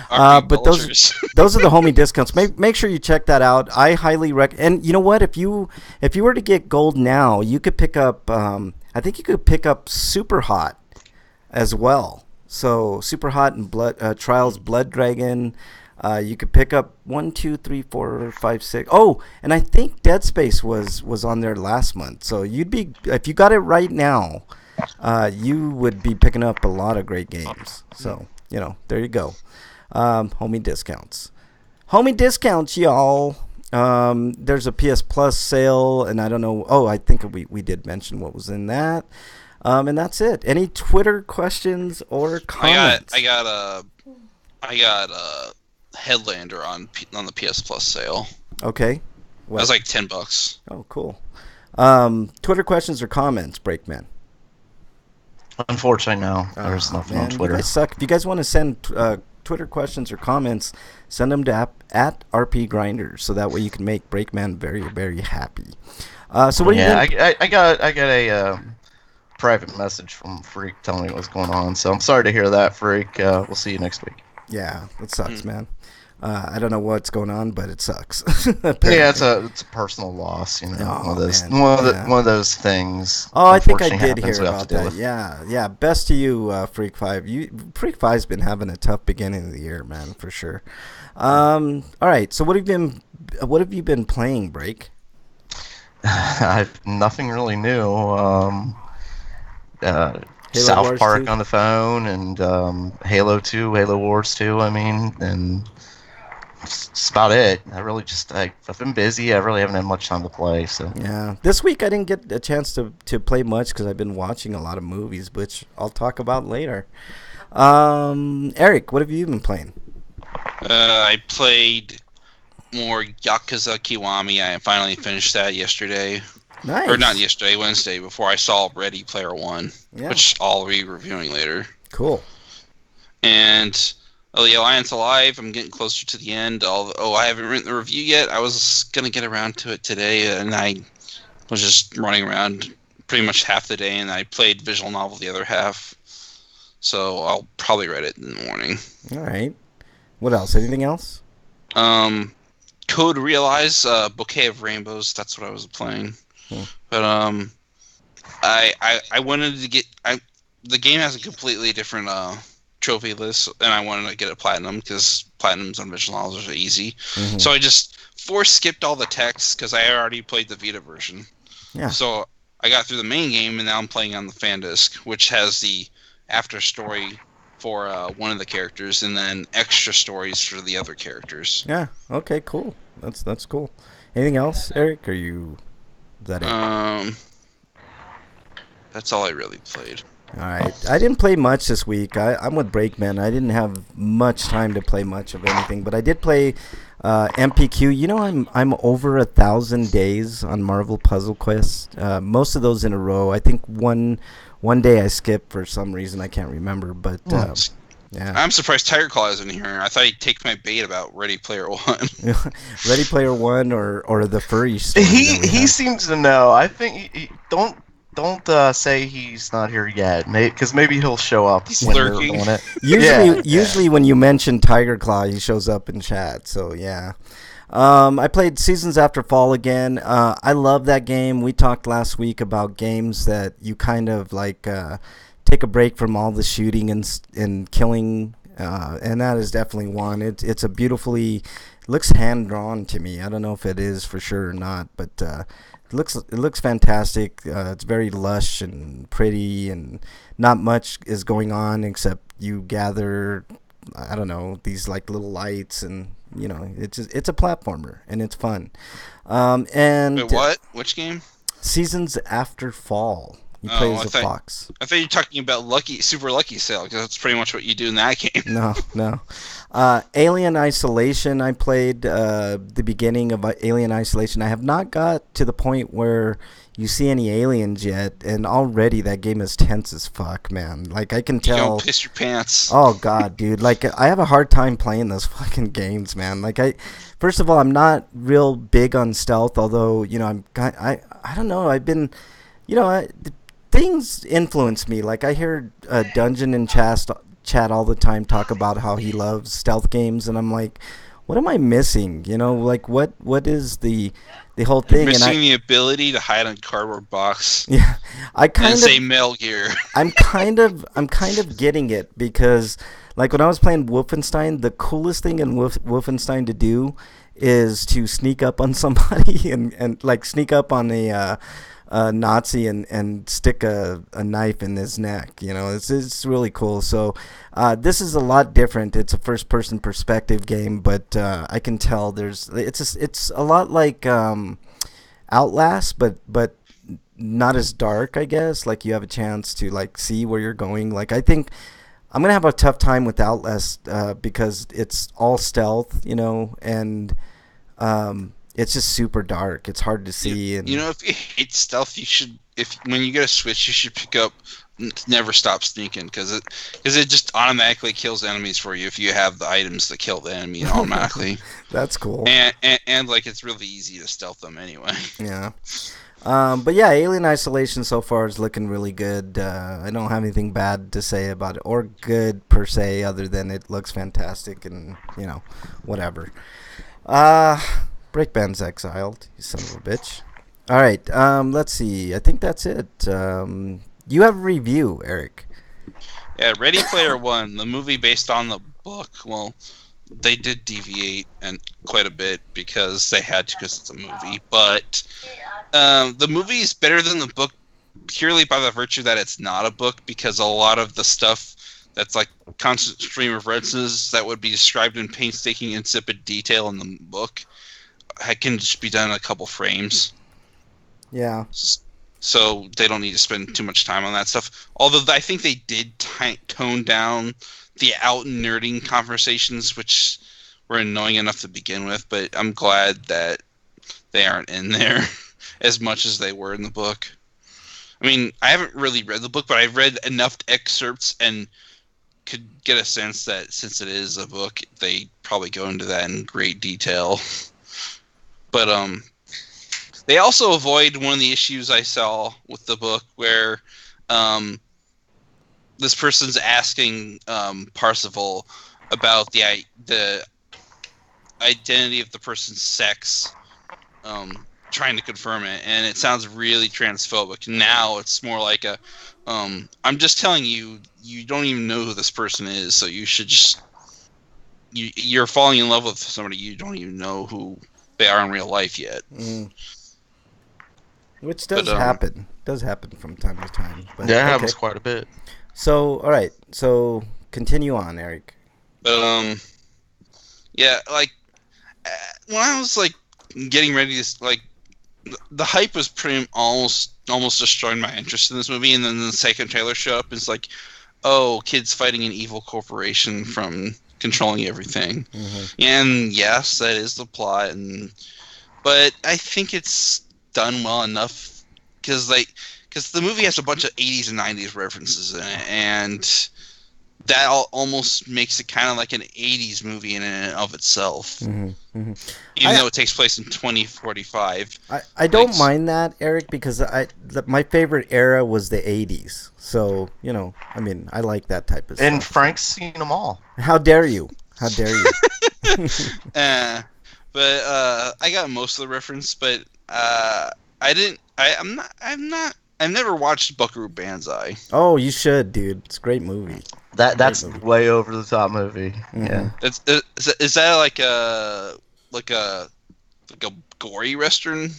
Speaker 1: But those are the homie discounts. Make sure you check that out. I highly recommend. And you know what? If you were to get gold now, you could pick up. I think you could pick up Super Hot as well. So Super Hot and Trials Blood Dragon. You could pick up 1, 2, 3, 4, 5, 6. Oh, and I think Dead Space was on there last month. So if you got it right now, you would be picking up a lot of great games. So there you go. Homie discounts, y'all. There's a PS Plus sale, and I don't know. Oh, I think we did mention what was in that. And that's it. Any Twitter questions or comments?
Speaker 2: I got a Headlander on the PS Plus sale.
Speaker 1: Okay.
Speaker 2: That was like $10.
Speaker 1: Oh, cool. Twitter questions or comments, Breakman?
Speaker 3: Unfortunately, no. There's nothing on Twitter.
Speaker 1: You guys suck. If you guys want to send Twitter questions or comments, send them to at RPGrinders, so that way you can make Breakman very, very happy. So what?
Speaker 3: I got a private message from Freak telling me what's going on. So I'm sorry to hear that, Freak. We'll see you next week.
Speaker 1: Yeah, it sucks, man. I don't know what's going on, but it sucks.
Speaker 3: Yeah, it's a personal loss, one of those things.
Speaker 1: Oh, I think I did hear about that. Yeah. Best to you, Freak 5. Freak 5's been having a tough beginning of the year, man, for sure. All right. So what have you been playing, Break?
Speaker 3: I've nothing really new. South
Speaker 1: Wars
Speaker 3: Park
Speaker 1: 2?
Speaker 3: on the phone and Halo 2, Halo Wars 2. And that's about it. I've been busy. I really haven't had much time to play. So
Speaker 1: yeah, this week I didn't get a chance to play much because I've been watching a lot of movies, which I'll talk about later. Eric, what have you been playing?
Speaker 2: I played more Yakuza Kiwami. I finally finished that yesterday.
Speaker 1: Nice.
Speaker 2: Or not yesterday, Wednesday, before I saw Ready Player One, which I'll be reviewing later.
Speaker 1: Cool.
Speaker 2: And The Alliance Alive, I'm getting closer to the end. I haven't written the review yet. I was going to get around to it today, and I was just running around pretty much half the day, and I played visual novel the other half. So I'll probably read it in the morning. All
Speaker 1: right. What else? Anything else?
Speaker 2: Code Realize, Bouquet of Rainbows, that's what I was playing. But I wanted to get the game has a completely different trophy list, and I wanted to get it platinum because platinums on visual novels are easy. Mm-hmm. So I just skipped all the text because I already played the Vita version. Yeah. So I got through the main game, and now I'm playing on the fan disc, which has the after story for one of the characters, and then extra stories for the other characters.
Speaker 1: Yeah. Okay. Cool. That's cool. Anything else, Eric? Is that it?
Speaker 2: That's all I really played.
Speaker 1: All right. I didn't play much this week. I'm with Breakman. I didn't have much time to play much of anything, but I did play MPQ. You know, I'm over 1,000 days on Marvel Puzzle Quest. Most of those in a row. I think one day I skipped for some reason. I can't remember, but yeah.
Speaker 2: I'm surprised Tiger Claw isn't here. I thought he'd take my bait about Ready Player One.
Speaker 1: Ready Player One or the furry story.
Speaker 3: He seems to know. I think don't say he's not here yet, because maybe he'll show up.
Speaker 2: He's lurking.
Speaker 1: Usually when you mention Tiger Claw, he shows up in chat. So yeah. I played Seasons After Fall again. I love that game. We talked last week about games that you kind of like take a break from all the shooting and killing, and that is definitely one. It's a beautifully looks hand drawn to me. I don't know if it is for sure or not, but it looks fantastic. It's very lush and pretty, and not much is going on except you gather, I don't know, these like little lights, and you know, it's a platformer and it's fun. And
Speaker 2: wait, what? Which game?
Speaker 1: Seasons After Fall. You play as a fox.
Speaker 2: I thought you were talking about Super Lucky Sale, because that's pretty much what you do in that game.
Speaker 1: No. Alien Isolation, I played the beginning of Alien Isolation. I have not got to the point where you see any aliens yet, and already that game is tense as fuck, man. Like, I can tell.
Speaker 2: You don't piss your pants.
Speaker 1: Oh, God, dude. Like, I have a hard time playing those fucking games, man. Like, first of all, I'm not real big on stealth, although, you know, I don't know. I've been, you know, things influence me. Like, I hear Dungeon and chat all the time talk about how he loves stealth games, and I'm like, what am I missing? You know, like what is the whole thing?
Speaker 2: You're missing the ability to hide on cardboard box.
Speaker 1: Yeah, I kind of
Speaker 2: say Metal Gear.
Speaker 1: I'm kind of getting it, because like when I was playing Wolfenstein, the coolest thing in Wolfenstein to do is to sneak up on somebody and like sneak up on a Nazi and stick a knife in his neck. You know, it's really cool. So this is a lot different. It's a first person perspective game, but I can tell it's a lot like Outlast, but not as dark, I guess. Like, you have a chance to like see where you're going. Like, I think I'm gonna have a tough time with Outlast because it's all stealth, you know, and it's just super dark. It's hard to see.
Speaker 2: You know, if you hate stealth, you should. When you get a Switch, you should pick up Never Stop Sneaking, because it just automatically kills enemies for you if you have the items that kill the enemy automatically.
Speaker 1: That's cool.
Speaker 2: And like, it's really easy to stealth them anyway.
Speaker 1: Yeah. But yeah, Alien Isolation so far is looking really good. I don't have anything bad to say about it, or good per se, other than it looks fantastic and, you know, whatever. Breakman's exiled, you son of a bitch. All right, let's see. I think that's it. You have a review, Eric.
Speaker 2: Yeah, Ready Player One, the movie based on the book. Well, they did deviate and quite a bit because they had to, because it's a movie. But the movie is better than the book purely by the virtue that it's not a book, because a lot of the stuff that's like constant stream of references that would be described in painstaking, insipid detail in the book can just be done in a couple frames.
Speaker 1: Yeah.
Speaker 2: So they don't need to spend too much time on that stuff. Although I think they did tone down the out nerding conversations, which were annoying enough to begin with. But I'm glad that they aren't in there as much as they were in the book. I mean, I haven't really read the book, but I've read enough excerpts and could get a sense that since it is a book, they probably go into that in great detail. But they also avoid one of the issues I saw with the book, where this person's asking Parsifal about the identity of the person's sex, trying to confirm it, and it sounds really transphobic. Now it's more like I'm just telling you, you don't even know who this person is, so you should just you're falling in love with somebody you don't even know who they are in real life yet.
Speaker 1: Which does happen. Does happen from time to time. But,
Speaker 3: yeah, it happens quite a bit.
Speaker 1: So, all right. So, continue on, Eric.
Speaker 2: But yeah, like when I was like getting ready to like, the hype was pretty almost almost destroyed my interest in this movie. And then the second trailer showed up, and it's like, oh, kids fighting an evil corporation from controlling everything. Mm-hmm. And yes, that is the plot, but I think it's done well enough because the movie has a bunch of 80s and 90s references in it, and that almost makes it kind of like an 80s movie in and of itself. Mm-hmm. Mm-hmm. Even though it takes place in 2045.
Speaker 1: I don't mind that, Eric, because my favorite era was the 80s. So, I mean, I like that type of stuff.
Speaker 3: And Frank's seen them all.
Speaker 1: How dare you? How dare you?
Speaker 2: But I got most of the reference, but I've never watched Buckaroo Banzai.
Speaker 1: Oh, you should, dude. It's a great movie.
Speaker 3: That's way over the top movie. Mm-hmm. Yeah.
Speaker 2: Is that like a gory Western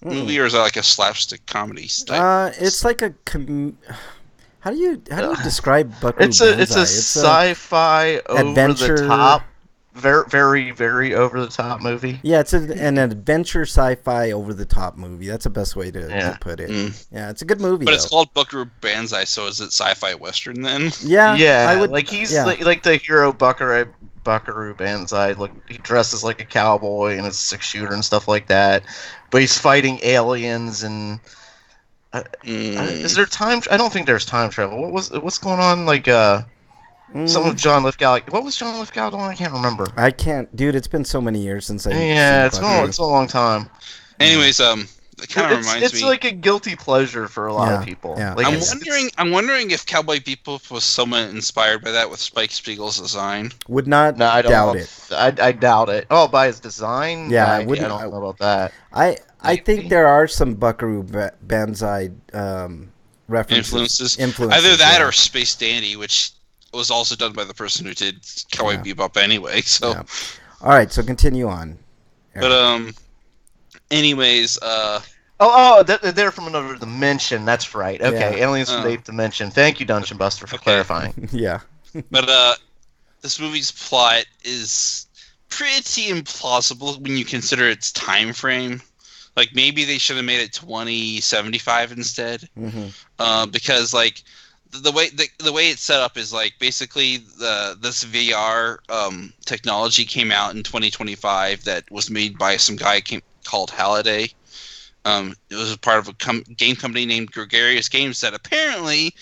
Speaker 2: movie, or is that like a slapstick comedy style?
Speaker 1: It's like a how do you describe Buckaroo Banzai?
Speaker 3: It's a sci-fi adventure, over the top, very, very, very over the top movie.
Speaker 1: Yeah, it's an adventure sci-fi over the top movie. That's the best way to put it. Mm. Yeah, it's a good movie.
Speaker 2: But it's called Buckaroo Banzai, so is it sci-fi Western then?
Speaker 1: Yeah,
Speaker 3: I would. Like he's like the hero Buckaroo Banzai. Look, he dresses like a cowboy and it's a 6-shooter and stuff like that. But he's fighting aliens and. Is there time? I don't think there's time travel. What's going on? Like some of John Lithgow. What was John Lithgow doing? I can't remember.
Speaker 1: I can't, dude. It's been so many years since I.
Speaker 3: Yeah, it's a long time.
Speaker 2: Anyways, it kind of reminds me.
Speaker 3: It's like a guilty pleasure for a lot of people.
Speaker 1: Yeah.
Speaker 3: Like,
Speaker 2: I'm wondering if Cowboy Bebop was somewhat inspired by that with Spike Spiegel's design.
Speaker 1: Would not doubt it.
Speaker 3: I doubt it. Oh, by his design?
Speaker 1: Yeah,
Speaker 3: I don't know about that.
Speaker 1: I think there are some Buckaroo Banzai
Speaker 2: references. Either that or Space Dandy, which was also done by the person who did Cowboy Bebop anyway. So,
Speaker 1: all right. So continue on.
Speaker 2: But anyways,
Speaker 3: they're from another dimension. That's right. Okay, aliens from the 8th dimension. Thank you, Dungeon Buster, for clarifying.
Speaker 1: Yeah.
Speaker 2: But this movie's plot is pretty implausible when you consider its time frame. Like, maybe they should have made it 2075 instead. Mm-hmm. Because, like, the way it's set up is, like, basically this VR technology came out in 2025 that was made by some guy called Halliday. It was a part of a game company named Gregarious Games that apparently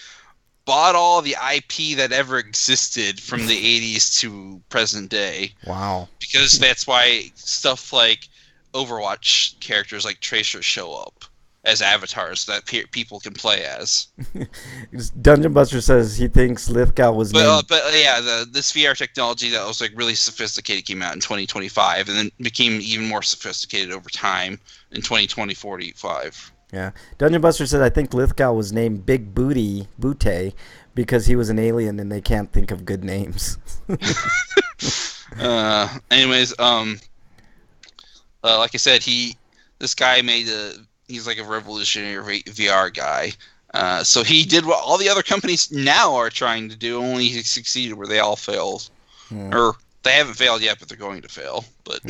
Speaker 2: bought all the IP that ever existed from the 80s to present day.
Speaker 1: Wow.
Speaker 2: Because that's why stuff like Overwatch characters like Tracer show up as avatars that people can play as.
Speaker 1: Dungeon Buster says he thinks Lithgow was named...
Speaker 2: But this VR technology that was like really sophisticated came out in 2025 and then became even more sophisticated over time in 2045.
Speaker 1: Yeah. Dungeon Buster said, I think Lithgow was named Big Booty Butte because he was an alien and they can't think of good names.
Speaker 2: Anyways, like I said, this guy he's like a revolutionary VR guy. So he did what all the other companies now are trying to do, only he succeeded where they all failed. Yeah. Or they haven't failed yet, but they're going to fail. But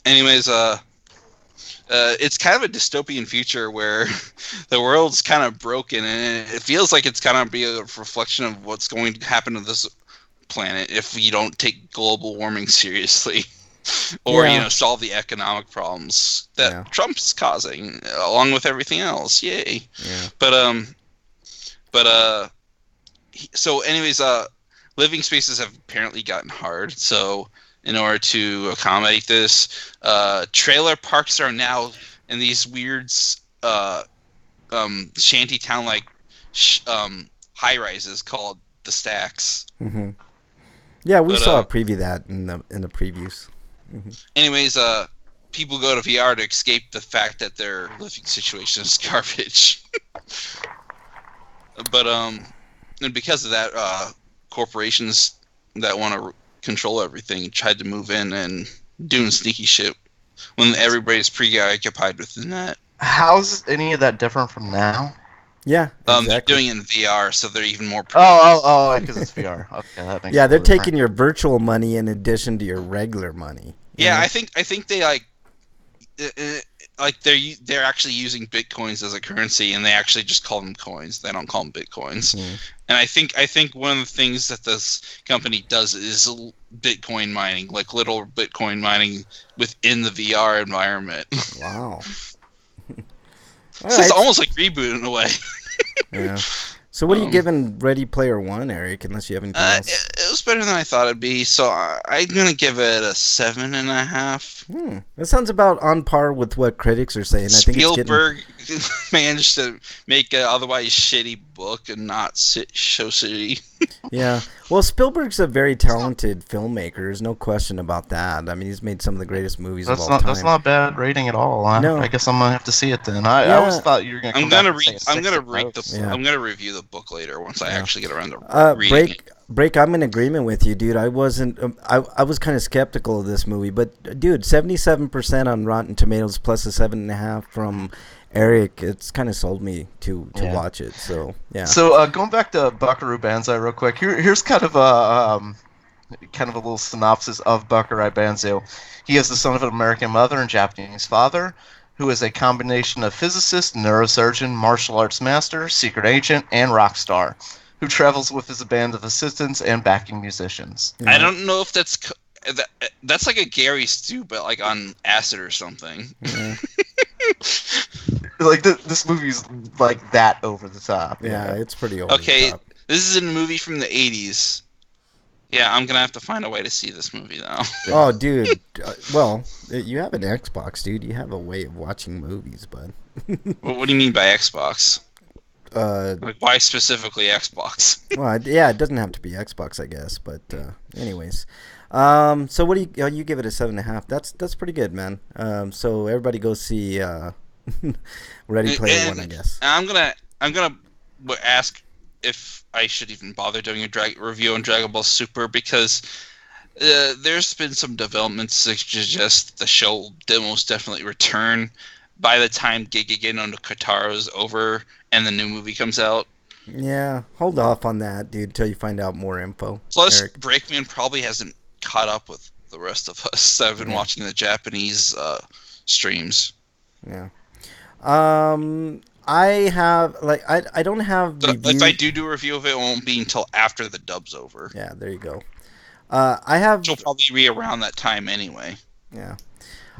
Speaker 2: anyways, it's kind of a dystopian future where the world's kind of broken, and it feels like it's kind of be a reflection of what's going to happen to this planet if we don't take global warming seriously. Or solve the economic problems that Trump's causing, along with everything else. Yay! Yeah. So anyways, living spaces have apparently gotten hard. So in order to accommodate this, trailer parks are now in these weird shanty town like high rises called the Stacks.
Speaker 1: Mm-hmm. Yeah, we saw a preview of that in the previews. Mm-hmm.
Speaker 2: Anyways, people go to VR to escape the fact that their living situation is garbage. But and because of that, corporations that want to control everything tried to move in and doing sneaky shit when everybody's preoccupied with that.
Speaker 3: How's any of that different from now?
Speaker 1: Yeah, exactly.
Speaker 2: They're doing it in VR, so they're even more.
Speaker 3: Because it's VR. Okay, that makes.
Speaker 1: Yeah, they're taking your virtual money in addition to your regular money.
Speaker 2: Yeah, I think they like. like they're actually using bitcoins as a currency, and they actually just call them coins. They don't call them bitcoins. And I think one of the things that this company does is bitcoin mining, like little bitcoin mining within the VR environment.
Speaker 1: Wow.
Speaker 2: It's almost like Reboot in a way.
Speaker 1: Yeah. So what are you giving Ready Player One, Eric? Unless you have anything else.
Speaker 2: It was better than I thought it'd be, so I'm gonna give it a 7.5.
Speaker 1: That sounds about on par with what critics are saying. I think
Speaker 2: Spielberg managed to make an otherwise shitty book and not so shitty.
Speaker 1: Yeah. Well, Spielberg's a very talented filmmaker. There's no question about that. I mean, he's made some of the greatest movies of all time.
Speaker 3: That's not a bad rating at all. No. I guess I'm gonna have to see it then. I always thought you were gonna. I'm gonna
Speaker 2: review the book later once I actually get around to reading it.
Speaker 1: Break, I'm in agreement with you, dude. I wasn't. I was kind of skeptical of this movie, but dude, 77% on Rotten Tomatoes plus a 7.5 from Eric. It's kind of sold me to watch it. So yeah.
Speaker 3: So going back to Buckaroo Banzai real quick. Here's kind of a little synopsis of Buckaroo Banzai. He is the son of an American mother and Japanese father, who is a combination of physicist, neurosurgeon, martial arts master, secret agent, and rock star, who travels with his band of assistants and backing musicians.
Speaker 2: I don't know if that's like a Gary Stu, but like on acid or something.
Speaker 1: Yeah.
Speaker 3: Like this movie's like that over the top.
Speaker 1: Yeah, it's pretty over the top.
Speaker 2: Okay, this is a movie from the 80s. Yeah, I'm gonna have to find a way to see this movie now.
Speaker 1: Oh, dude. Well, you have an Xbox, dude. You have a way of watching movies, bud.
Speaker 2: What do you mean by Xbox? Like, why specifically Xbox?
Speaker 1: Well, yeah, it doesn't have to be Xbox, I guess. But anyways, so what do you give it a 7.5? That's pretty good, man. So everybody go see Ready Player One, I guess.
Speaker 2: I'm gonna ask if I should even bother doing a review on Dragon Ball Super, because there's been some developments that suggest the show will most definitely return by the time Gigagen no Katara is over and the new movie comes out.
Speaker 1: Yeah, hold off on that, dude, until you find out more info.
Speaker 2: Plus,
Speaker 1: Eric.
Speaker 2: Breakman probably hasn't caught up with the rest of us that have been watching the Japanese streams.
Speaker 1: Yeah. I have I don't have.
Speaker 2: If I do a review of it, it won't be until after the dub's over.
Speaker 1: Yeah, there you go. I have.
Speaker 2: Which will probably be around that time anyway.
Speaker 1: Yeah.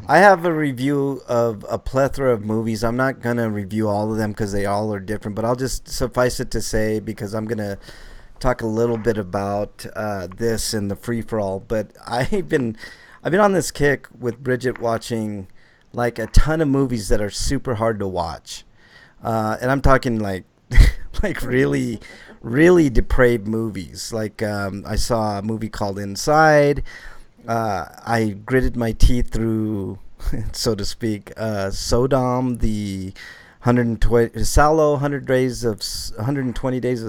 Speaker 1: I have a review of a plethora of movies. I'm not going to review all of them because they all are different, but I'll just suffice it to say, because I'm going to talk a little bit about this in the free-for-all, but I've been on this kick with Bridget watching like a ton of movies that are super hard to watch. And I'm talking like like really, really depraved movies. Like I saw a movie called Inside. I gritted my teeth through, so to speak, Sodom, the 120 days of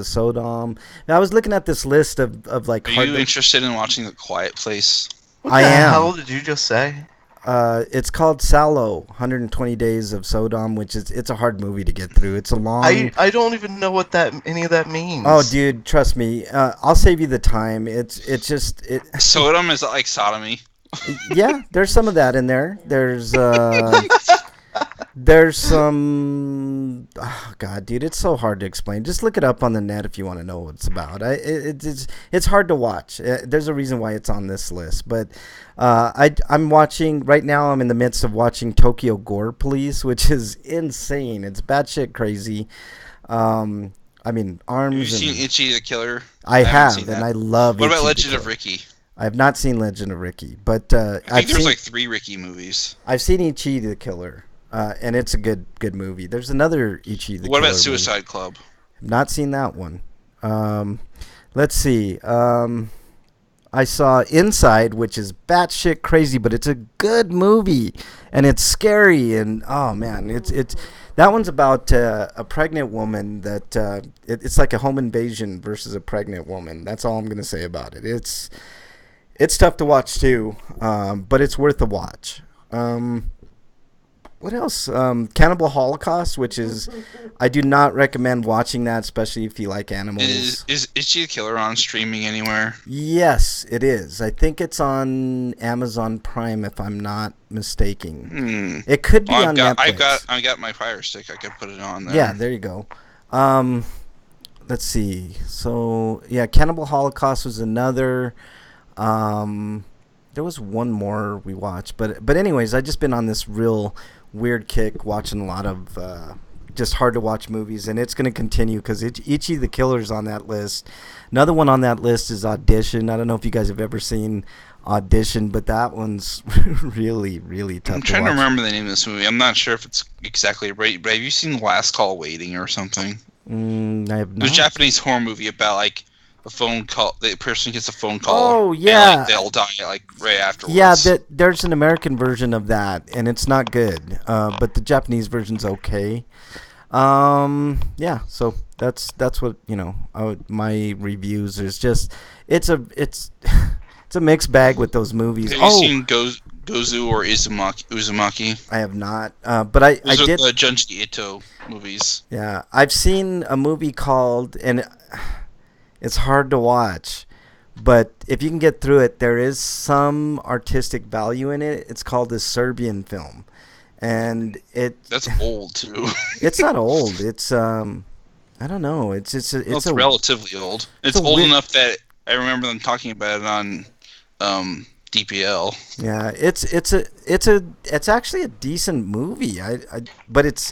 Speaker 1: Sodom. And I was looking at this list of like.
Speaker 2: Are you interested in watching The Quiet Place?
Speaker 3: What the hell did you just say?
Speaker 1: It's called Sallow, 120 Days of Sodom, which it's a hard movie to get through. It's a long.
Speaker 3: I don't even know what any of that means.
Speaker 1: Oh, dude, trust me. I'll save you the time. It's just
Speaker 2: Sodom is like sodomy.
Speaker 1: Yeah, there's some of that in there. There's some. Oh God, dude, it's so hard to explain. Just look it up on the net if you want to know what it's about. It's hard to watch. There's a reason why it's on this list. But I'm watching right now. I'm in the midst of watching Tokyo Gore Police, which is insane. It's batshit crazy. I mean, arms.
Speaker 2: Have you seen Ichi the Killer?
Speaker 1: I have, and I love.
Speaker 2: What about Legend of Ricky?
Speaker 1: I have not seen Legend of Ricky, but
Speaker 2: I think there's like 3 Ricky movies.
Speaker 1: I've seen Ichi the Killer. And it's a good movie. There's another Ichi the Killer.
Speaker 2: What about Suicide Club?
Speaker 1: Not seen that one. Let's see. I saw Inside, which is batshit crazy, but it's a good movie, and it's scary. And oh man, it's that one's about a pregnant woman that it's like a home invasion versus a pregnant woman. That's all I'm gonna say about it. It's tough to watch too, but it's worth a watch. what else? Cannibal Holocaust, which is, I do not recommend watching that, especially if you like animals.
Speaker 2: Is she a killer on streaming anywhere?
Speaker 1: Yes, it is. I think it's on Amazon Prime, if I'm not mistaken. It could be on Netflix.
Speaker 2: I got my Fire Stick. I could put it on there.
Speaker 1: Yeah, there you go. Let's see. So yeah, Cannibal Holocaust was another. There was one more we watched, but anyways, I just been on this real weird kick watching a lot of just hard to watch movies, and it's going to continue because each of the killers on that list. Another one on that list is Audition. I don't know if you guys have ever seen Audition, but that one's really, really tough.
Speaker 2: I'm trying to remember the name of this movie. I'm not sure if it's exactly right, but have you seen Last Call Waiting or something?
Speaker 1: I have not.
Speaker 2: It was a Japanese horror movie about like a phone call. The person gets a phone call.
Speaker 1: Oh yeah,
Speaker 2: and, like, they'll die like right afterwards.
Speaker 1: Yeah, there's an American version of that, and it's not good. But the Japanese version's okay. Yeah, so that's what my reviews is just. It's a mixed bag with those movies.
Speaker 2: Have you seen Gozu or Uzumaki?
Speaker 1: I have not, but I did.
Speaker 2: Those are the Junji Ito movies.
Speaker 1: Yeah, I've seen a movie called, and it's hard to watch, but if you can get through it, there is some artistic value in it. It's called a Serbian film, and
Speaker 2: that's old too.
Speaker 1: It's not old. It's I don't know. It's
Speaker 2: relatively old. It's old enough that I remember them talking about it on DPL.
Speaker 1: Yeah, it's actually a decent movie. But it's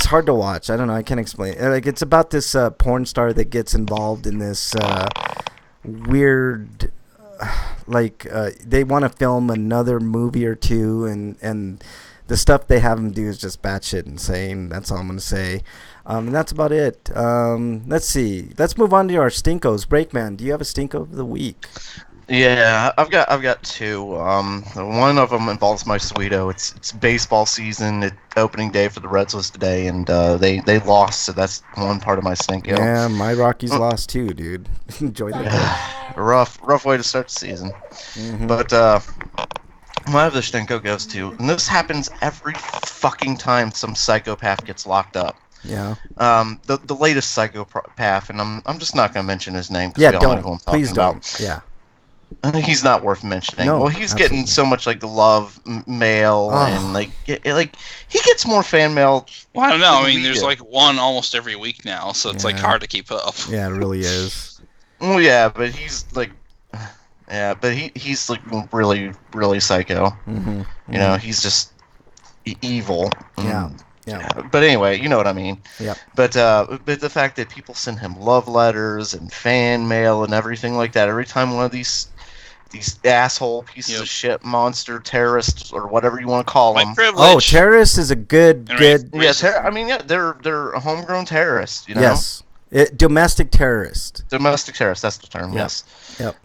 Speaker 1: hard to watch. I don't know. I can't explain it. Like, it's about this porn star that gets involved in this weird, they want to film another movie or two, and the stuff they have him do is just batshit insane. That's all I'm gonna say. And that's about it. Let's see. Let's move on to our stinkos. Breakman, do you have a stinko of the week?
Speaker 3: Yeah, I've got two. One of them involves my Sweeto. It's baseball season. It's opening day for the Reds was today, and they lost, so that's one part of my stinko.
Speaker 1: Yeah, my Rockies lost too, dude. Enjoy that.
Speaker 3: Rough way to start the season. Mm-hmm. But my other stinko goes to, and this happens every fucking time some psychopath gets locked up.
Speaker 1: Yeah.
Speaker 3: The latest psychopath, and I'm just not gonna mention his name.
Speaker 1: Yeah, don't. Please don't. Yeah.
Speaker 3: He's not worth mentioning.
Speaker 1: No,
Speaker 3: well, he's getting so much like the love mail, and like he gets more fan mail.
Speaker 2: Well, I don't know. I mean, there's like one almost every week now, so it's like hard to keep up.
Speaker 1: Yeah, it really is.
Speaker 3: Well, yeah, but he's like, he's like really, really psycho.
Speaker 1: Mm-hmm.
Speaker 3: You know, he's just evil.
Speaker 1: Yeah. Yeah.
Speaker 3: But anyway, you know what I mean.
Speaker 1: Yeah.
Speaker 3: But the fact that people send him love letters and fan mail and everything like that every time one of these asshole pieces of shit monster terrorists or whatever you want to call them.
Speaker 1: Oh, terrorist is a good.
Speaker 3: Yeah, I mean, yeah, they're a homegrown terrorist. You know.
Speaker 1: Yes. Domestic terrorist.
Speaker 3: Domestic terrorist. That's the term.
Speaker 1: Yep.
Speaker 3: Yes.
Speaker 1: Yep.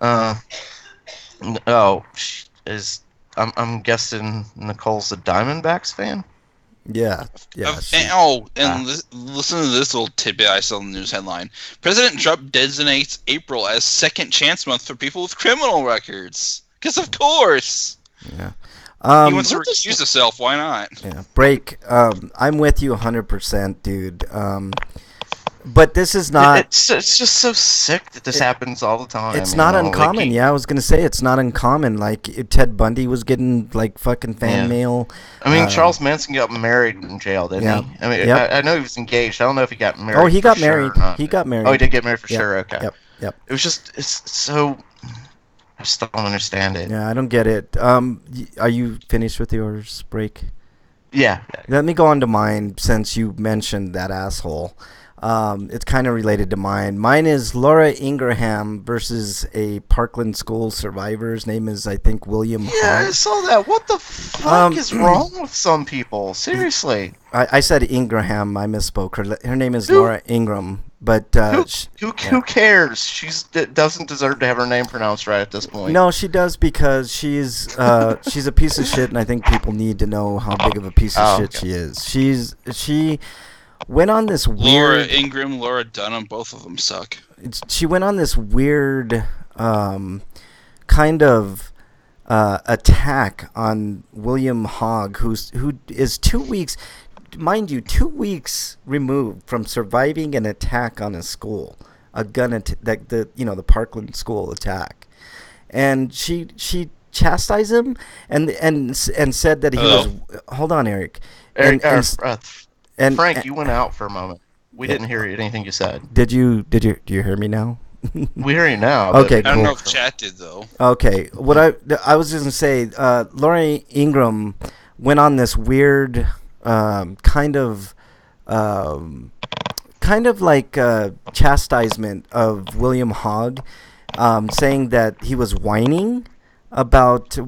Speaker 3: I'm guessing Nicole's a Diamondbacks fan.
Speaker 1: Yeah. Yeah.
Speaker 2: Listen to this little tidbit I saw in the news headline. President Trump designates April as second chance month for people with criminal records. Because of course.
Speaker 1: Yeah.
Speaker 2: He wants to recuse himself. Why not?
Speaker 1: Yeah. Break. I'm with you 100%, dude. But this is not.
Speaker 3: It's just so sick that this happens all the time.
Speaker 1: It's not uncommon. I was gonna say it's not uncommon. Like Ted Bundy was getting like fucking fan mail.
Speaker 3: I mean, Charles Manson got married in jail, didn't he? I mean, I know he was engaged. I don't know if he got married.
Speaker 1: Oh, he got married. He got married.
Speaker 3: Oh, he did get married for sure. Okay.
Speaker 1: Yep.
Speaker 3: It was just it's so. I just don't understand it.
Speaker 1: Yeah, I don't get it. Are you finished with yours, Break?
Speaker 3: Yeah.
Speaker 1: Let me go on to mine since you mentioned that asshole. It's kind of related to mine. Mine is Laura Ingraham versus a Parkland school survivor. His name is, I think, William Hart.
Speaker 3: Yeah, I saw that. What the fuck is wrong with some people? Seriously.
Speaker 1: I said Ingraham. I misspoke. Her name is Laura Ingram. But
Speaker 3: who cares? She doesn't deserve to have her name pronounced right at this point.
Speaker 1: No, she does because she's a piece of shit, and I think people need to know how big of a piece of shit she is. She went on this weird...
Speaker 2: Laura Ingram, Laura Dunham, both of them suck.
Speaker 1: She went on this weird kind of attack on William Hogg, who is 2 weeks, mind you, 2 weeks removed from surviving an attack on a school, a gun that the Parkland school attack, and she chastised him and said that he was. Hold on, Eric.
Speaker 3: And Frank, you went out for a moment. We didn't hear anything you said.
Speaker 1: Do you hear me now?
Speaker 3: We hear you now.
Speaker 1: Okay,
Speaker 2: I don't know if chat did though.
Speaker 1: Okay, what I was just gonna say, Laurie Ingram went on this weird kind of like chastisement of William Hogg, saying that he was whining about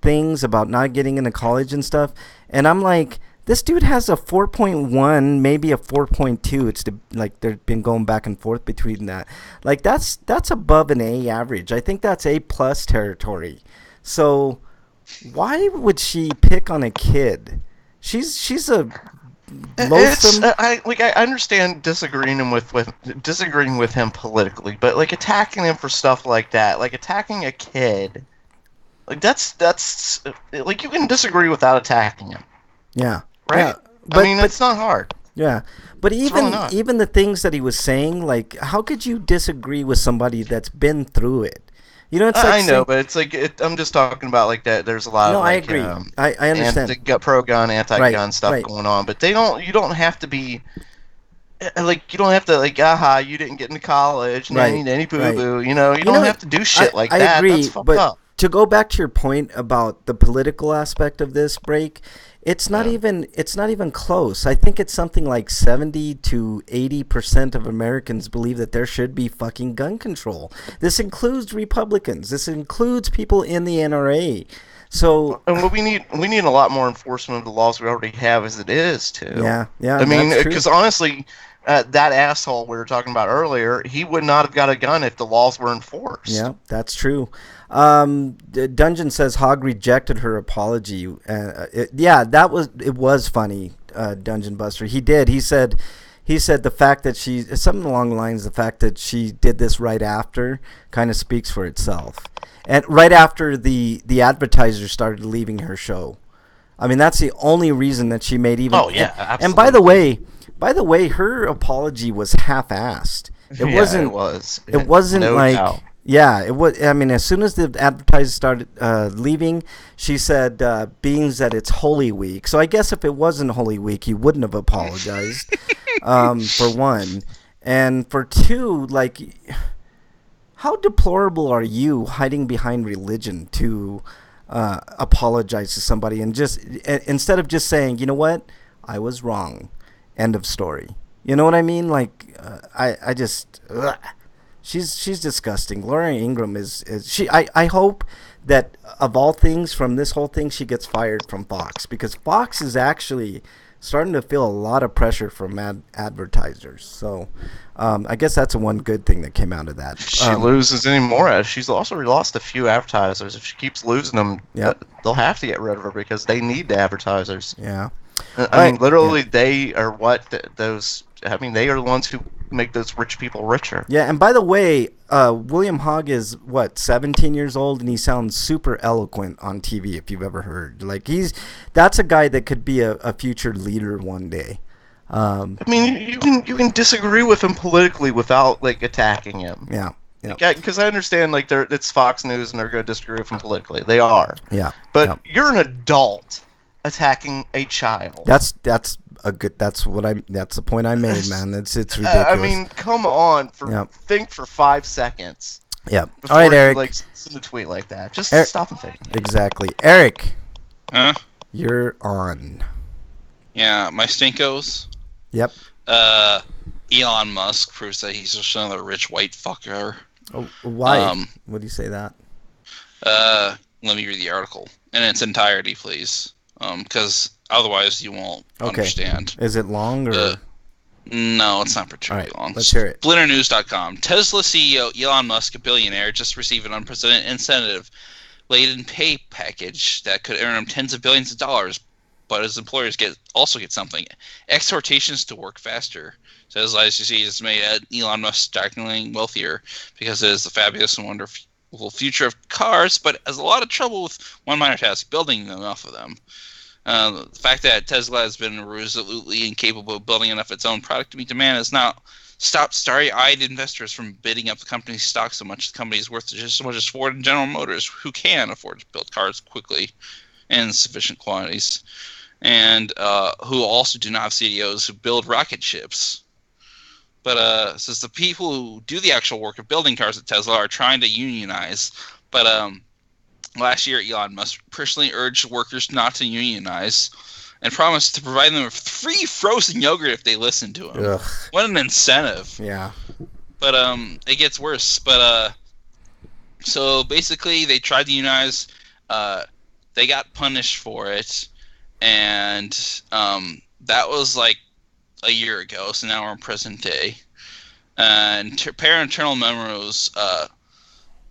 Speaker 1: things about not getting into college and stuff, and I'm like, this dude has a 4.1, maybe a 4.2. It's like they've been going back and forth between that. Like that's above an A average. I think that's A plus territory. So why would she pick on a kid? She's a loathsome.
Speaker 3: I understand disagreeing with him politically, but like attacking him for stuff like that, like attacking a kid, like that's like you can disagree without attacking him.
Speaker 1: Yeah.
Speaker 3: Right?
Speaker 1: Yeah, but
Speaker 3: it's not hard.
Speaker 1: Yeah. But even
Speaker 3: really
Speaker 1: the things that he was saying, like, how could you disagree with somebody that's been through it? It's like
Speaker 3: I know, but it's like I'm just talking about like that. There's a lot of
Speaker 1: I agree. I understand.
Speaker 3: Pro-gun, anti-gun stuff going on, but you don't have to be like, you don't have to like, you didn't get into college, any boo-boo. You don't have to do shit like that.
Speaker 1: I agree,
Speaker 3: that's fucked up.
Speaker 1: To go back to your point about the political aspect of this break, it's not even close. I think it's something like 70 to 80% of Americans believe that there should be fucking gun control. This includes Republicans. This includes people in the NRA. So,
Speaker 3: and what we need a lot more enforcement of the laws we already have as it is too.
Speaker 1: Yeah.
Speaker 3: I mean, because honestly, that asshole we were talking about earlier, he would not have got a gun if the laws were enforced.
Speaker 1: Yeah, that's true. Dungeon says Hogg rejected her apology. It was funny. Dungeon Buster, he did. He said the fact that something along the lines of the fact that she did this right after kind of speaks for itself, and right after the advertisers started leaving her show. I mean, that's the only reason that she made even.
Speaker 3: Oh yeah, absolutely.
Speaker 1: And by the way, her apology was half-assed. It wasn't
Speaker 3: no
Speaker 1: like.
Speaker 3: doubt.
Speaker 1: Yeah, it was. I mean, as soon as the advertisers started leaving, she said, "Being that it's Holy Week." So I guess if it wasn't Holy Week, he wouldn't have apologized. For one, and for two, like, how deplorable are you hiding behind religion to apologize to somebody and just instead of just saying, you know what, I was wrong, end of story. You know what I mean? Like, I just. Ugh. She's disgusting. Laura Ingram is she? I hope that of all things from this whole thing, she gets fired from Fox, because Fox is actually starting to feel a lot of pressure from advertisers. So I guess that's one good thing that came out of that.
Speaker 3: She loses any more. She's also lost a few advertisers. If she keeps losing them, they'll have to get rid of her because they need the advertisers.
Speaker 1: Yeah.
Speaker 3: I mean, literally, they are they are the ones who make those rich people richer.
Speaker 1: Yeah, and by the way, William Hogg is 17 years old, and he sounds super eloquent on TV. If you've ever heard, like, that's a guy that could be a future leader one day.
Speaker 3: I mean, you can disagree with him politically without like attacking him.
Speaker 1: Yeah.
Speaker 3: Because I understand, like, it's Fox News and they're going to disagree with him politically. They are.
Speaker 1: Yeah.
Speaker 3: But you're an adult attacking a child.
Speaker 1: That's the point I made, man. It's ridiculous.
Speaker 3: I mean, come on. Think for 5 seconds.
Speaker 1: Yeah. All right, Eric.
Speaker 3: Like, send a tweet like that. Just stop and think.
Speaker 1: Exactly. Eric.
Speaker 2: Huh?
Speaker 1: You're on.
Speaker 2: Yeah, my stinkos.
Speaker 1: Yep.
Speaker 2: Elon Musk proves that he's just another rich white fucker.
Speaker 1: Oh, why? Would you say that?
Speaker 2: Let me read the article in its entirety, please. Because otherwise you won't understand.
Speaker 1: Is it long or?
Speaker 2: No, it's not particularly long.
Speaker 1: Let's hear it.
Speaker 2: Splinternews.com. Tesla CEO Elon Musk, a billionaire, just received an unprecedented incentive-laden pay package that could earn him tens of billions of dollars, but his employers also get something. Exhortations to work faster. Says ICC has made Elon Musk startlingly wealthier because it is the fabulous and future of cars, but has a lot of trouble with one minor task: building enough of them. The fact that Tesla has been resolutely incapable of building enough of its own product to meet demand has not stopped starry-eyed investors from bidding up the company's stock so much. The company is worth just as much as Ford and General Motors, who can afford to build cars quickly and in sufficient quantities, and who also do not have CEOs who build rocket ships. But since the people who do the actual work of building cars at Tesla are trying to unionize, but last year Elon Musk personally urged workers not to unionize and promised to provide them with free frozen yogurt if they listened to him.
Speaker 1: Ugh.
Speaker 2: What an incentive!
Speaker 1: Yeah.
Speaker 2: But it gets worse. But so basically, they tried to unionize. They got punished for it, and that was like a year ago. So now we're in present day. And per internal memos,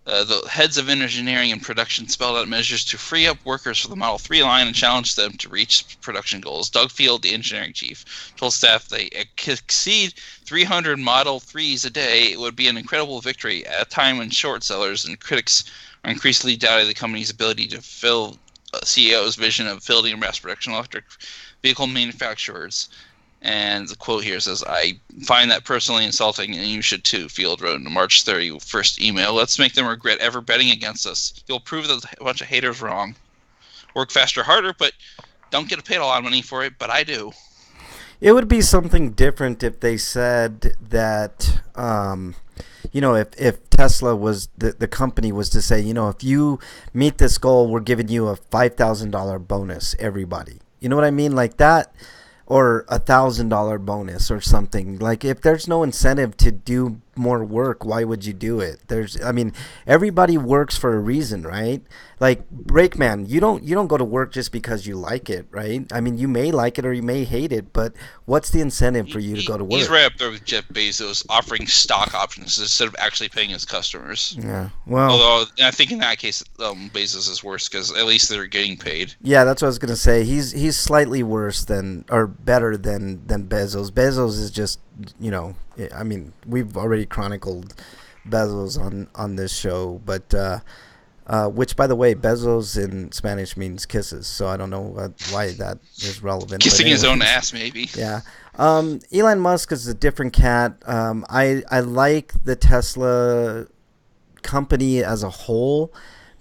Speaker 2: the heads of engineering and production spelled out measures to free up workers for the Model 3 line and challenged them to reach production goals. Doug Field, the engineering chief, told staff they exceed 300 Model 3s a day. It would be an incredible victory at a time when short sellers and critics are increasingly doubting the company's ability to fill CEO's vision of building a mass production electric vehicle manufacturers. And the quote here says, "I find that personally insulting, and you should too," Field wrote in the March 31st email. "Let's make them regret ever betting against us. You'll prove that a bunch of haters wrong. Work faster, harder, but don't get paid a lot of money for it, but I do."
Speaker 1: It would be something different if they said that, if Tesla was, the company was to say, if you meet this goal, we're giving you a $5,000 bonus, everybody. You know what I mean? Like that. Or $1,000 bonus or something. Like if there's no incentive to do more work, why would you do it? Everybody works for a reason, right? Like Brakeman, you don't go to work just because you like it, right? I mean, you may like it or you may hate it, but what's the incentive for you to go to work?
Speaker 2: He's right up there with Jeff Bezos, offering stock options instead of actually paying his customers.
Speaker 1: Yeah, well,
Speaker 2: although I think in that case, Bezos is worse because at least they're getting paid.
Speaker 1: Yeah, that's what I was gonna say. He's slightly worse than, or better than Bezos. Bezos is just, I mean, we've already chronicled Bezos on this show, but which, by the way, Bezos in Spanish means kisses, so I don't know why that is relevant.
Speaker 2: Kissing his own ass, maybe.
Speaker 1: Yeah. Elon Musk is a different cat. I like the Tesla company as a whole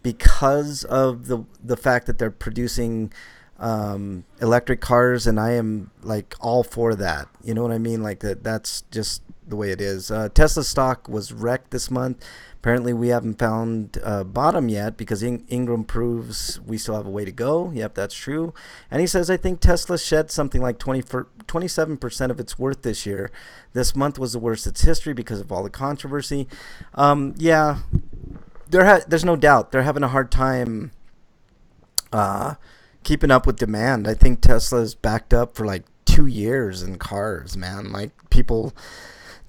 Speaker 1: because of the fact that they're producing electric cars, and I am like all for that. You know what I mean? Like that's just the way it is. Tesla stock was wrecked this month. Apparently we haven't found bottom yet because Ingram proves we still have a way to go. Yep, that's true. And he says, I think Tesla shed something like 27% of its worth this year. This month was the worst in its history because of all the controversy. Yeah, there's no doubt they're having a hard time keeping up with demand. I think Tesla's backed up for like 2 years in cars, man. Like people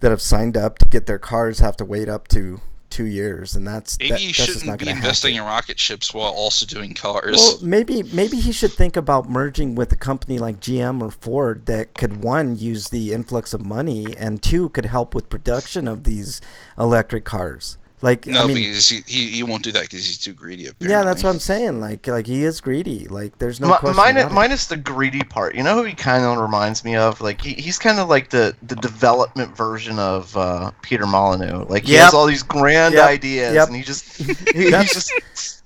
Speaker 1: that have signed up to get their cars have to wait up to 2 years, and
Speaker 2: maybe you shouldn't be investing in rocket ships while also doing cars.
Speaker 1: Well, maybe he should think about merging with a company like GM or Ford that could, one, use the influx of money, and two, could help with production of these electric cars. Like,
Speaker 2: no, because he won't do that because he's too greedy. Apparently.
Speaker 1: Yeah, that's what I'm saying. Like he is greedy. Like there's no question.
Speaker 3: Minus the greedy part. You know who he kind of reminds me of? Like he's kind of like the development version of Peter Molyneux. Like he has all these grand ideas, and he just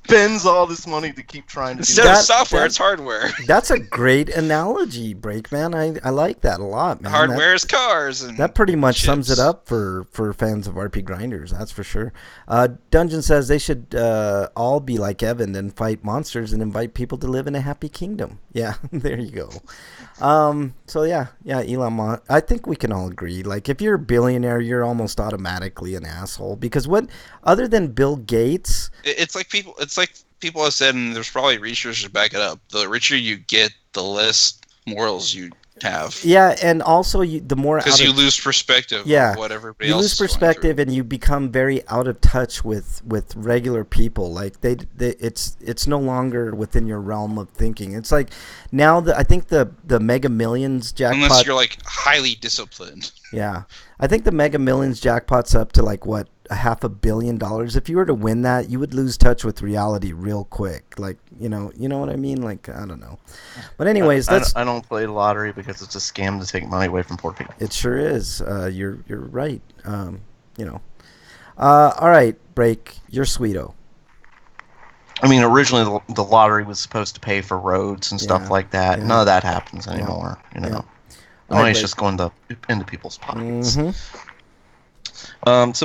Speaker 3: spends all this money to keep trying to.
Speaker 2: Instead of software, it's hardware.
Speaker 1: That's a great analogy, Brakeman. I like that a lot, man.
Speaker 2: Hardware is cars. And
Speaker 1: that pretty much
Speaker 2: ships.
Speaker 1: sums it up for fans of RPGrinders. That's for sure. Dungeon says they should all be like Evan and fight monsters and invite people to live in a happy kingdom. Yeah, there you go. So yeah, Elon Musk. I think we can all agree. Like, if you're a billionaire, you're almost automatically an asshole because other than Bill Gates,
Speaker 2: it's like people have said, and there's probably research to back it up. The richer you get, the less morals you have.
Speaker 1: Yeah, and also the more
Speaker 2: because you lose perspective. Of what everybody else.
Speaker 1: You lose perspective, and you become very out of touch with regular people. Like it's no longer within your realm of thinking. It's like now I think the Mega Millions jackpot.
Speaker 2: Unless you're like highly disciplined.
Speaker 1: Yeah, I think the Mega Millions jackpot's up to like what, $500 million. If you were to win that, you would lose touch with reality real quick. Like, you know what I mean? Like, I don't know. But anyways,
Speaker 3: I don't play the lottery because it's a scam to take money away from poor people.
Speaker 1: It sure is. You're right. You know. All right, Break. You're Sweeto.
Speaker 3: I mean, originally the lottery was supposed to pay for roads and stuff like that. Yeah. None of that happens anymore. You know, the money's just going into people's pockets. So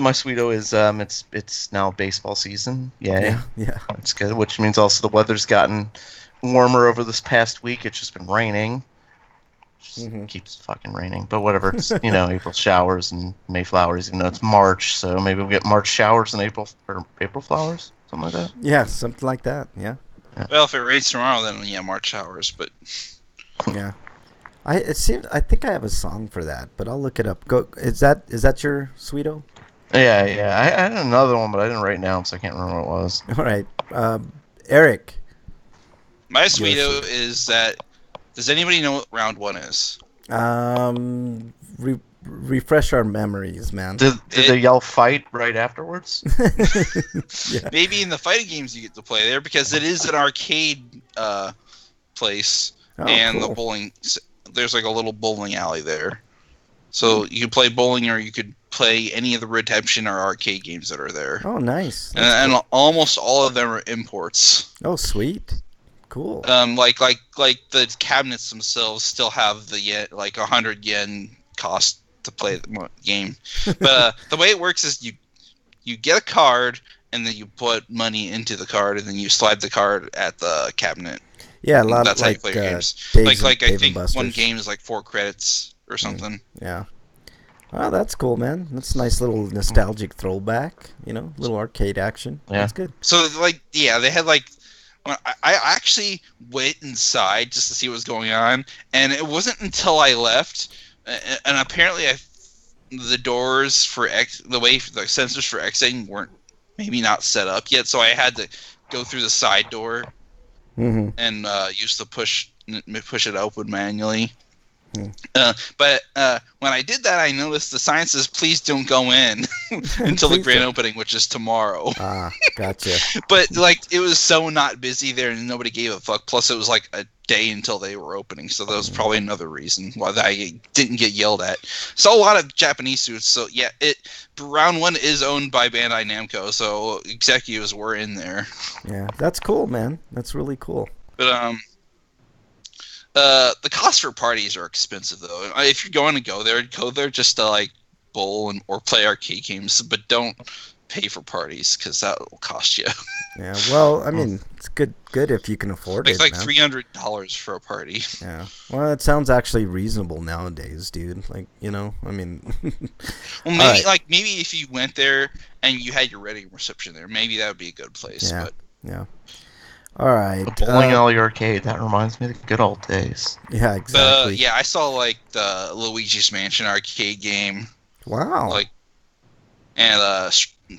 Speaker 3: my Sweeto is it's now baseball season. Yay!
Speaker 1: Yeah,
Speaker 3: it's good. Which means also the weather's gotten warmer over this past week. It's just been raining. Keeps fucking raining, but whatever. It's April showers and May flowers. Even though it's March, so maybe we'll get March showers and April flowers. Something like that?
Speaker 1: Yeah, something like that, yeah.
Speaker 2: Well, if it rains tomorrow, then yeah, March showers, but...
Speaker 1: Yeah. I think I have a song for that, but I'll look it up. Is that your Sweeto?
Speaker 3: Yeah. I had another one, but I didn't write it down, so I can't remember what it was.
Speaker 1: All right. Eric.
Speaker 2: My Sweeto is that... Does anybody know what round 1 is?
Speaker 1: Refresh our memories, man.
Speaker 3: Did they yell fight right afterwards?
Speaker 2: Yeah. Maybe in the fighting games you get to play there because it is an arcade place, and cool. The bowling. There's like a little bowling alley there, so you could play bowling or you could play any of the Redemption or arcade games that are there.
Speaker 1: Oh, nice.
Speaker 2: And almost all of them are imports.
Speaker 1: Oh, sweet. Cool.
Speaker 2: Like the cabinets themselves still have the 100 yen cost to play the game, but the way it works is you get a card and then you put money into the card and then you slide the card at the cabinet.
Speaker 1: Yeah, a lot
Speaker 2: that's
Speaker 1: of
Speaker 2: how you play games. Like I think one game is like 4 credits or something.
Speaker 1: Yeah. Oh, that's cool, man. That's a nice little nostalgic throwback. Little arcade action. Yeah, that's good.
Speaker 2: So they had I actually went inside just to see what was going on, and it wasn't until I left. And apparently, the doors for the sensors for exiting weren't maybe not set up yet, so I had to go through the side door and use the push it open manually. But when I did that, I noticed the sign says, "Please don't go in until the grand opening, which is tomorrow."
Speaker 1: Ah, gotcha.
Speaker 2: But it was so not busy there, and nobody gave a fuck. Plus, it was like a day until they were opening, so that was probably another reason why I didn't get yelled at. Saw a lot of Japanese suits, so yeah, round 1 is owned by Bandai Namco, so executives were in there.
Speaker 1: Yeah, that's cool, man. That's really cool.
Speaker 2: But the cost for parties are expensive though. If you're going to go there just to bowl or play arcade games, but don't pay for parties because that will cost you.
Speaker 1: Yeah, well, I mean, it's good if you can afford it.
Speaker 2: It's like $300 for a party.
Speaker 1: Yeah, well, it sounds actually reasonable nowadays, dude. I mean.
Speaker 2: Well, maybe maybe if you went there and you had your wedding reception there, maybe that would be a good place.
Speaker 1: Yeah.
Speaker 2: But
Speaker 1: yeah. All right.
Speaker 3: The bowling alley arcade, that reminds me of the good old days.
Speaker 1: Yeah, exactly.
Speaker 2: Yeah, I saw the Luigi's Mansion arcade game.
Speaker 1: Wow.
Speaker 2: And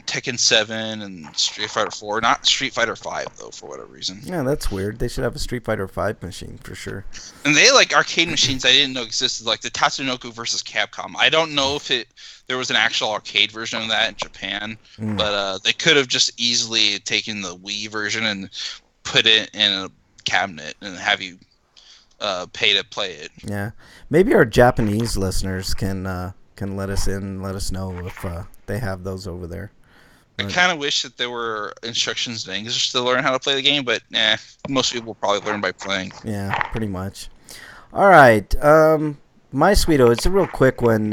Speaker 2: Tekken 7 and Street Fighter 4. Not Street Fighter 5 though, for whatever reason.
Speaker 1: Yeah, that's weird. They should have a Street Fighter 5 machine for sure.
Speaker 2: And they arcade machines I didn't know existed, like the Tatsunoko versus Capcom. I don't know if there was an actual arcade version of that in Japan, but they could have just easily taken the Wii version and put it in a cabinet and have you pay to play it.
Speaker 1: Yeah, maybe our Japanese listeners can let us know if they have those over there.
Speaker 2: I kind of wish that there were instructions in English to learn how to play the game, but most people probably learn by playing.
Speaker 1: Yeah, pretty much. All right, my Sweeto, it's a real quick one.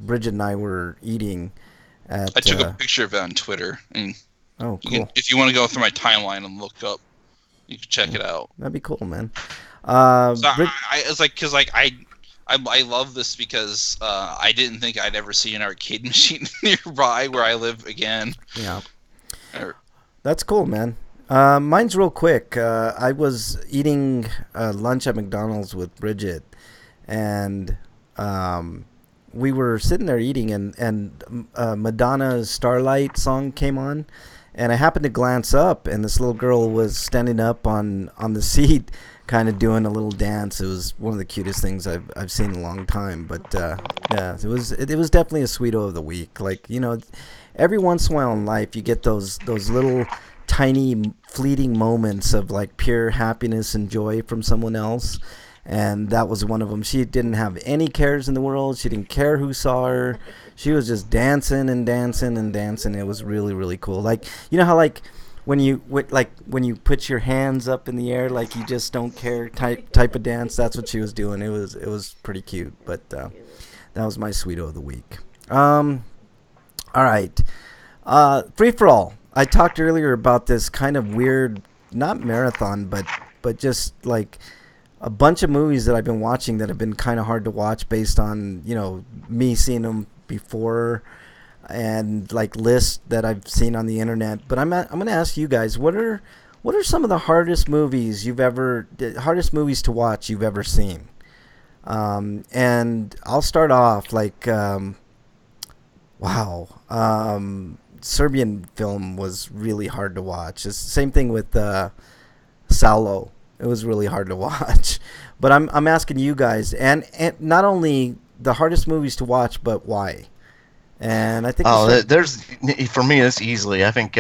Speaker 1: Bridget and I were eating at...
Speaker 2: I took a picture of it on Twitter, and
Speaker 1: oh, cool.
Speaker 2: If you want to go through my timeline and look up, you can check it out.
Speaker 1: That'd be cool, man.
Speaker 2: I love this because I didn't think I'd ever see an arcade machine nearby where I live again.
Speaker 1: Yeah. That's cool, man. Mine's real quick. I was eating lunch at McDonald's with Bridget, and we were sitting there eating, and Madonna's Starlight song came on, and I happened to glance up, and this little girl was standing up on the seat, kind of doing a little dance. It was one of the cutest things I've seen in a long time. But yeah, it was definitely a sweeto of the week. Like, you know, every once in a while in life, you get those little tiny fleeting moments of like pure happiness and joy from someone else. And that was one of them. She didn't have any cares in the world. She didn't care who saw her. She was just dancing and dancing and dancing. It was really, really cool. Like, you know how like when you put your hands up in the air, like you just don't care type of dance. That's what she was doing. It was pretty cute. But that was my sweeto of the week. All right, free for all. I talked earlier about this kind of weird, not marathon, but just like a bunch of movies that I've been watching that have been kind of hard to watch based on, you know, me seeing them before and like lists that I've seen on the internet. But I'm going to ask you guys, what are some of the hardest movies to watch you've ever seen? And I'll start off like, Serbian film was really hard to watch. It's the same thing with Salo. It was really hard to watch. But I'm asking you guys, and not only the hardest movies to watch, but why? And I think
Speaker 3: for me, it's easily. I think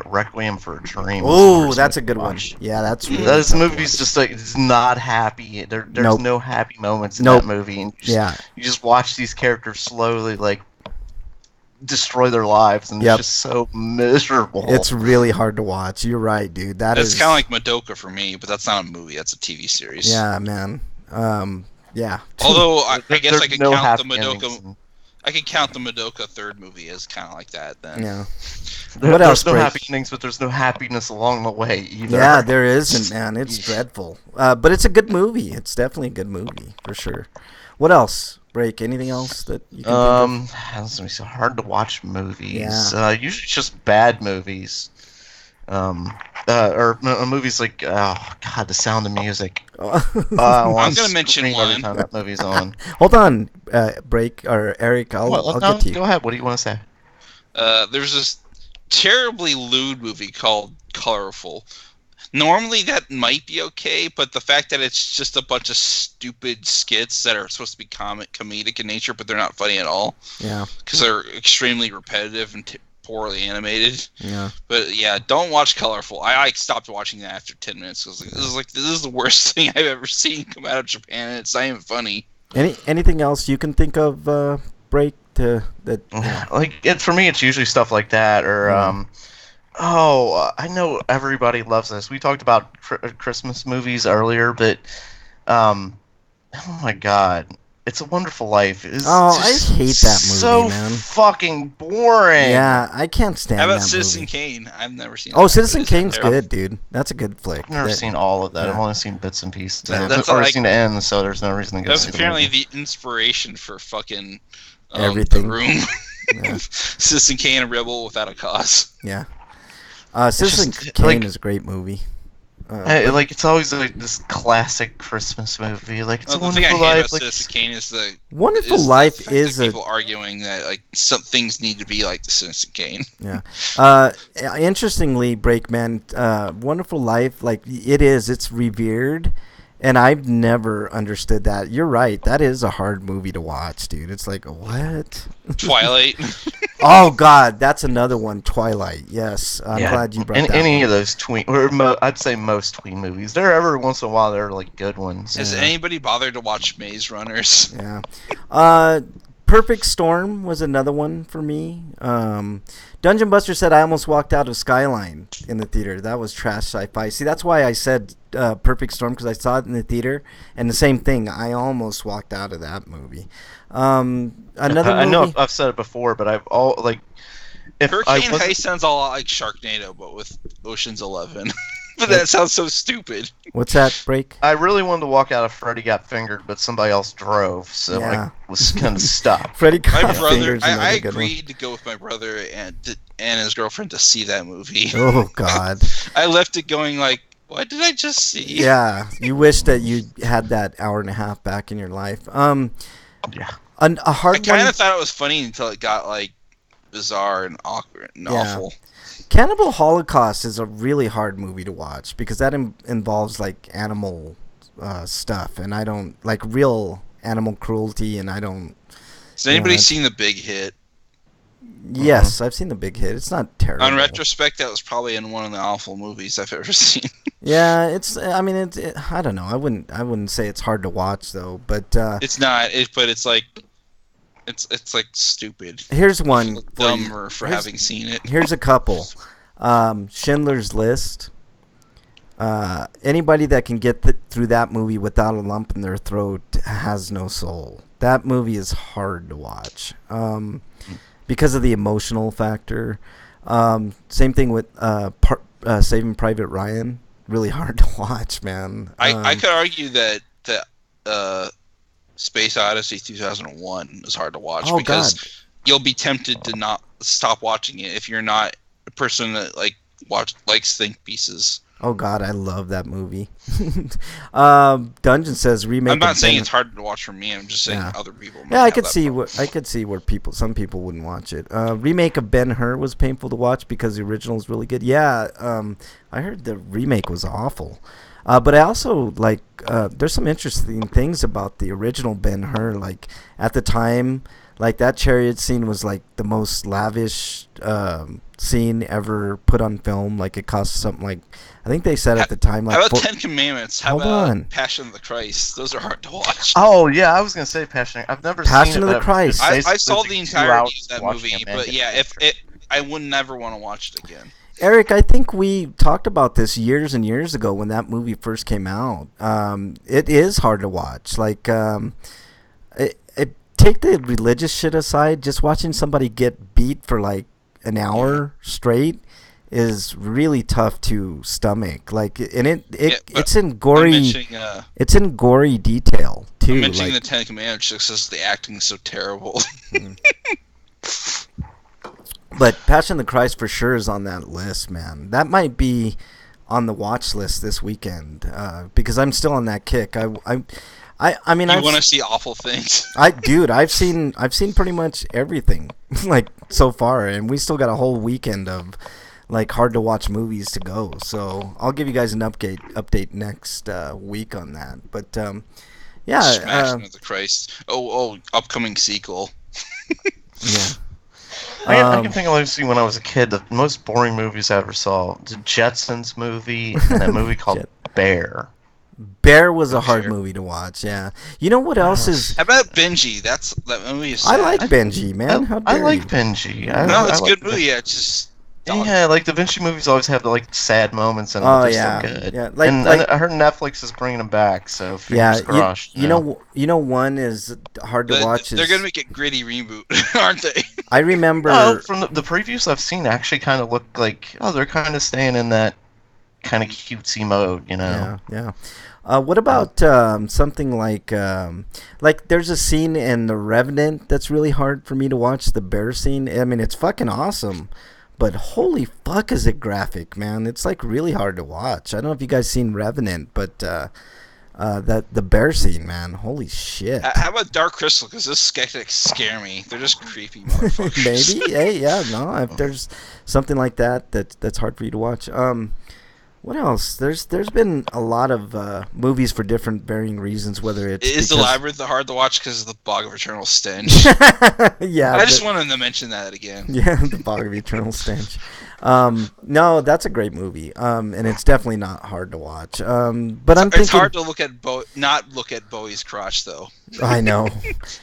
Speaker 3: Requiem for a Dream.
Speaker 1: Oh, that's a good one. Yeah, that's really
Speaker 3: this movie's just like it's not happy. There's no happy moments in that movie. And you just watch these characters slowly like destroy their lives, and it's just so miserable.
Speaker 1: It's really hard to watch. You're right, dude.
Speaker 2: It's kind of like Madoka for me, but that's not a movie. That's a TV series.
Speaker 1: Yeah, man. Yeah.
Speaker 2: Although I guess I could count the Madoka. I could count the Madoka third movie as kind of like that. Then.
Speaker 1: Yeah.
Speaker 3: There's no happy endings, but there's no happiness along the way either.
Speaker 1: Yeah, there isn't, man. It's dreadful. But it's a good movie. It's definitely a good movie for sure. What else? Break. Anything else that you can think of?
Speaker 3: It's gonna be so hard to watch movies. Yeah. Usually it's just bad movies. Or movies like The Sound of Music.
Speaker 2: I'm gonna mention one.
Speaker 3: Every time that movie's on.
Speaker 1: Hold on, Break or Eric. I'll get to you.
Speaker 3: Go ahead. What do you want to say?
Speaker 2: There's this terribly lewd movie called Colorful. Normally that might be okay, but the fact that it's just a bunch of stupid skits that are supposed to be comedic in nature, but they're not funny at all.
Speaker 1: Yeah.
Speaker 2: Because they're extremely repetitive and poorly animated.
Speaker 1: Yeah.
Speaker 2: But yeah, don't watch Colorful. I stopped watching that after 10 minutes. I was like, this is the worst thing I've ever seen come out of Japan, and it's not even funny.
Speaker 1: Anything else you can think of, Break, that?
Speaker 3: For me, it's usually stuff like that, or I know everybody loves this. We talked about Christmas movies earlier, but oh my god, It's a Wonderful Life. I
Speaker 1: hate that movie, man.
Speaker 3: So fucking boring.
Speaker 1: Yeah, I can't stand that movie.
Speaker 2: How about Citizen Kane? I've never seen that.
Speaker 1: Oh, Citizen Kane's good, dude. That's a good flick.
Speaker 3: I've never seen all of that. Yeah. I've only seen bits and pieces. I've already seen the end, so there's no reason to go see
Speaker 2: the apparently the inspiration for fucking
Speaker 1: everything.
Speaker 2: The Room. Yeah. Citizen Kane, a rebel without a cause.
Speaker 1: Yeah. Citizen Kane is a great movie.
Speaker 3: It's always like this classic Christmas movie. Like it's a Wonderful Life.
Speaker 2: Citizen Kane is the
Speaker 1: Wonderful Life is
Speaker 2: people arguing that like some things need to be like the Citizen Kane.
Speaker 1: Yeah. Interestingly, Breakman, Wonderful Life, like it's revered. And I've never understood that. You're right. That is a hard movie to watch, dude. It's like, what?
Speaker 2: Twilight.
Speaker 1: Oh, God. That's another one. Twilight. yes. I'm glad you brought that
Speaker 3: any of those tween, or I'd say most tween movies. There every once in a while, they're like good ones.
Speaker 2: Has anybody bothered to watch Maze Runners?
Speaker 1: Yeah. Perfect Storm was another one for me. Dungeon Buster said I almost walked out of Skyline in the theater. That was trash sci-fi. See, that's why I said Perfect Storm, because I saw it in the theater, and the same thing. I almost walked out of that movie. Another movie.
Speaker 3: I know I've said it before, but Hurricane
Speaker 2: Heist sounds a lot like Sharknado, but with Ocean's 11. But that sounds so stupid.
Speaker 1: What's that, Break?
Speaker 3: I really wanted to walk out of Freddy Got Fingered, but somebody else drove, so I was kind of stuck.
Speaker 1: Freddy Got Fingered.
Speaker 2: I agreed to go with my brother and his girlfriend to see that movie.
Speaker 1: Oh, God.
Speaker 2: I left it going like, what did I just see?
Speaker 1: Yeah, you wish that you had that hour and a half back in your life.
Speaker 3: Yeah.
Speaker 1: A hard one.
Speaker 2: I kind of thought it was funny until it got like bizarre and awkward and awful.
Speaker 1: Cannibal Holocaust is a really hard movie to watch because that involves like animal stuff, and I don't like real animal cruelty, and I don't.
Speaker 2: Has anybody seen The Big Hit?
Speaker 1: Yes, I've seen The Big Hit. It's not terrible.
Speaker 2: On retrospect, that was probably in one of the awful movies I've ever seen.
Speaker 1: Yeah, it's. I mean, I don't know. I wouldn't say it's hard to watch though, but
Speaker 2: it's not. But it's like. It's like stupid.
Speaker 1: Here's one.
Speaker 2: Dumber for having seen it.
Speaker 1: Here's a couple. Schindler's List. Anybody that can get through that movie without a lump in their throat has no soul. That movie is hard to watch because of the emotional factor. Same thing with Saving Private Ryan. Really hard to watch, man.
Speaker 2: I could argue that Space Odyssey 2001 is hard to watch because you'll be tempted to not stop watching it if you're not a person that likes think pieces.
Speaker 1: Oh God, I love that movie. Dungeon says remake.
Speaker 2: I'm not saying it's hard to watch for me. I'm just saying other people.
Speaker 1: Yeah, I could see where some people wouldn't watch it. Remake of Ben-Hur was painful to watch because the original is really good. Yeah, I heard the remake was awful. But I also like there's some interesting things about the original Ben-Hur. Like at the time, like that chariot scene was like the most lavish scene ever put on film. Like it cost something like I think they said at the time like.
Speaker 2: How about Ten Commandments? How about Passion of the Christ? Those are hard to watch.
Speaker 3: Oh yeah, I was gonna say Passion. I've never seen
Speaker 1: Passion of the Christ.
Speaker 2: I saw the entirety of that movie, but yeah, I would never want to watch it again.
Speaker 1: Eric, I think we talked about this years and years ago when that movie first came out. It is hard to watch. Like, take the religious shit aside. Just watching somebody get beat for like an hour straight is really tough to stomach. Like, and it's in gory. It's in gory detail too.
Speaker 2: I'm mentioning the Ten Commandments just because the acting is so terrible.
Speaker 1: But Passion of the Christ for sure is on that list, man. That might be on the watch list this weekend because I'm still on that kick. I mean,
Speaker 2: you want to see awful things.
Speaker 1: I've seen pretty much everything like so far, and we still got a whole weekend of like hard to watch movies to go. So I'll give you guys an update next week on that. But yeah,
Speaker 2: Passion of the Christ. Oh, upcoming sequel.
Speaker 1: Yeah.
Speaker 3: I can think of like when I was a kid, the most boring movies I ever saw. The Jetsons movie and that movie called Bear.
Speaker 1: Bear was a hard movie to watch, yeah. You know what else is...
Speaker 2: How about Benji? That movie is sad.
Speaker 1: I like Benji, man.
Speaker 3: I like Benji.
Speaker 2: It's a good movie, yeah. It's just...
Speaker 3: Yeah, like the Vinci movies always have the like sad moments and they're so good.
Speaker 1: Yeah,
Speaker 3: and I heard Netflix is bringing them back, so fingers crossed.
Speaker 1: You know, one is hard to watch.
Speaker 2: They're gonna make a gritty reboot, aren't they?
Speaker 1: I remember
Speaker 3: from the previews I've seen, actually kind of look like they're kind of staying in that kind of cutesy mode, you know.
Speaker 1: Yeah. What about something like there's a scene in The Revenant that's really hard for me to watch, the bear scene. I mean, it's fucking awesome. But holy fuck is it graphic, man. It's like really hard to watch. I don't know if you guys seen Revenant, but the bear scene, man. Holy shit.
Speaker 2: How about Dark Crystal? Because those skeptics scare me. They're just creepy motherfuckers.
Speaker 1: Maybe. Hey, yeah, no. If there's something like that's hard for you to watch. What else? There's been a lot of movies for different varying reasons. Whether it's
Speaker 2: the Labyrinth hard to watch because of the Bog of Eternal Stench.
Speaker 1: Yeah,
Speaker 2: I just wanted to mention that again.
Speaker 1: Yeah, the Bog of Eternal Stench. No, that's a great movie. And it's definitely not hard to watch. But
Speaker 2: it's hard to not look at Bowie's crotch though.
Speaker 1: I know.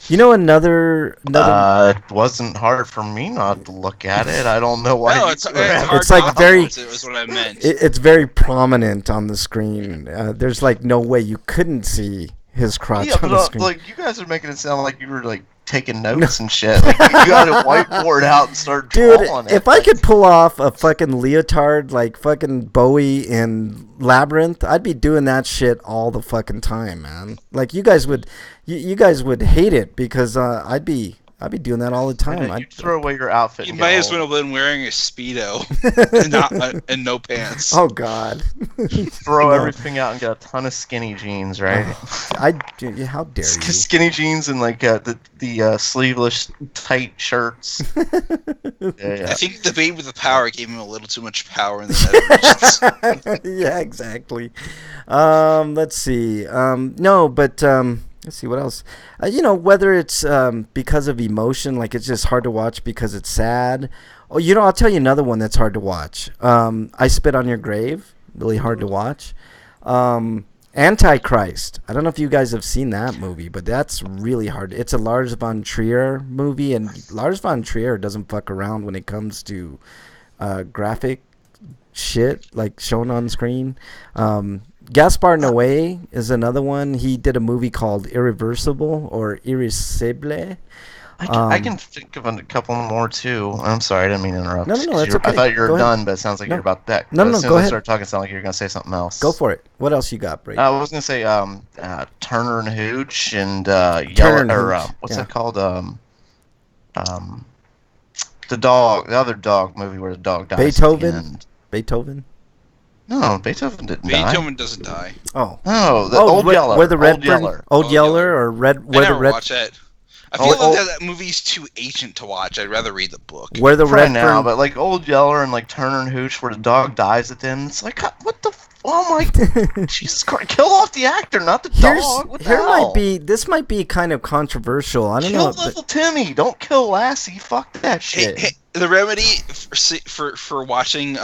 Speaker 1: You know another.
Speaker 3: It wasn't hard for me not to look at it. I don't know why.
Speaker 2: No, it's hard.
Speaker 1: It's like very.
Speaker 2: It was what I meant.
Speaker 1: It's very prominent on the screen. There's like no way you couldn't see his crotch on the screen.
Speaker 3: Like you guys are making it sound like you were like taking notes and shit. Like, you got a whiteboard out and start drawing.
Speaker 1: Dude, if I could pull off a fucking leotard like fucking Bowie in Labyrinth, I'd be doing that shit all the fucking time, man. Like you guys would hate it because I'd be I'd be doing that all the time.
Speaker 3: I'd throw away your outfit.
Speaker 2: You might as well have been wearing a Speedo and no pants.
Speaker 1: Oh, God.
Speaker 3: Throw everything out and get a ton of skinny jeans, right?
Speaker 1: How dare you?
Speaker 3: Skinny jeans and like the sleeveless tight shirts.
Speaker 2: I think the babe with the power gave him a little too much power in the Netherlands.
Speaker 1: Yeah, exactly. Let's see. No, but let's see what else. Whether it's because of emotion, like it's just hard to watch because it's sad. Oh, I'll tell you another one that's hard to watch. I Spit on Your Grave. Really hard to watch. Antichrist. I don't know if you guys have seen that movie, but that's really hard. It's a Lars von Trier movie, and Lars von Trier doesn't fuck around when it comes to graphic shit like shown on screen. Gaspar Noé is another one. He did a movie called Irreversible or Irresistible.
Speaker 3: I can think of a couple more too. I'm sorry, I didn't mean to interrupt.
Speaker 1: No, that's okay.
Speaker 3: I thought you were done, but it sounds like you're about that.
Speaker 1: No,
Speaker 3: as soon
Speaker 1: go
Speaker 3: as
Speaker 1: ahead.
Speaker 3: I started talking, it sounded like you were going to say something else.
Speaker 1: Go for it. What else you got, Brady?
Speaker 3: I was going to say Turner and Hooch and what's it called? The other dog movie where the dog dies.
Speaker 1: Beethoven?
Speaker 3: No, Beethoven didn't die.
Speaker 2: Beethoven doesn't die.
Speaker 1: Oh.
Speaker 3: No, Old Yeller.
Speaker 1: Where the Old Yeller or Red.
Speaker 2: I never watch that. I feel like that movie's too ancient to watch. I'd rather read the book.
Speaker 1: Where the Red
Speaker 3: now, but like Old Yeller and like Turner and Hooch, where the dog dies at the end, it's like, what the? Oh my! Jesus Christ! Kill off the actor, not the dog. What the hell?
Speaker 1: This might be kind of controversial. I don't know.
Speaker 3: Kill little Timmy. Don't kill Lassie. Fuck that shit.
Speaker 2: Hey, the remedy for watching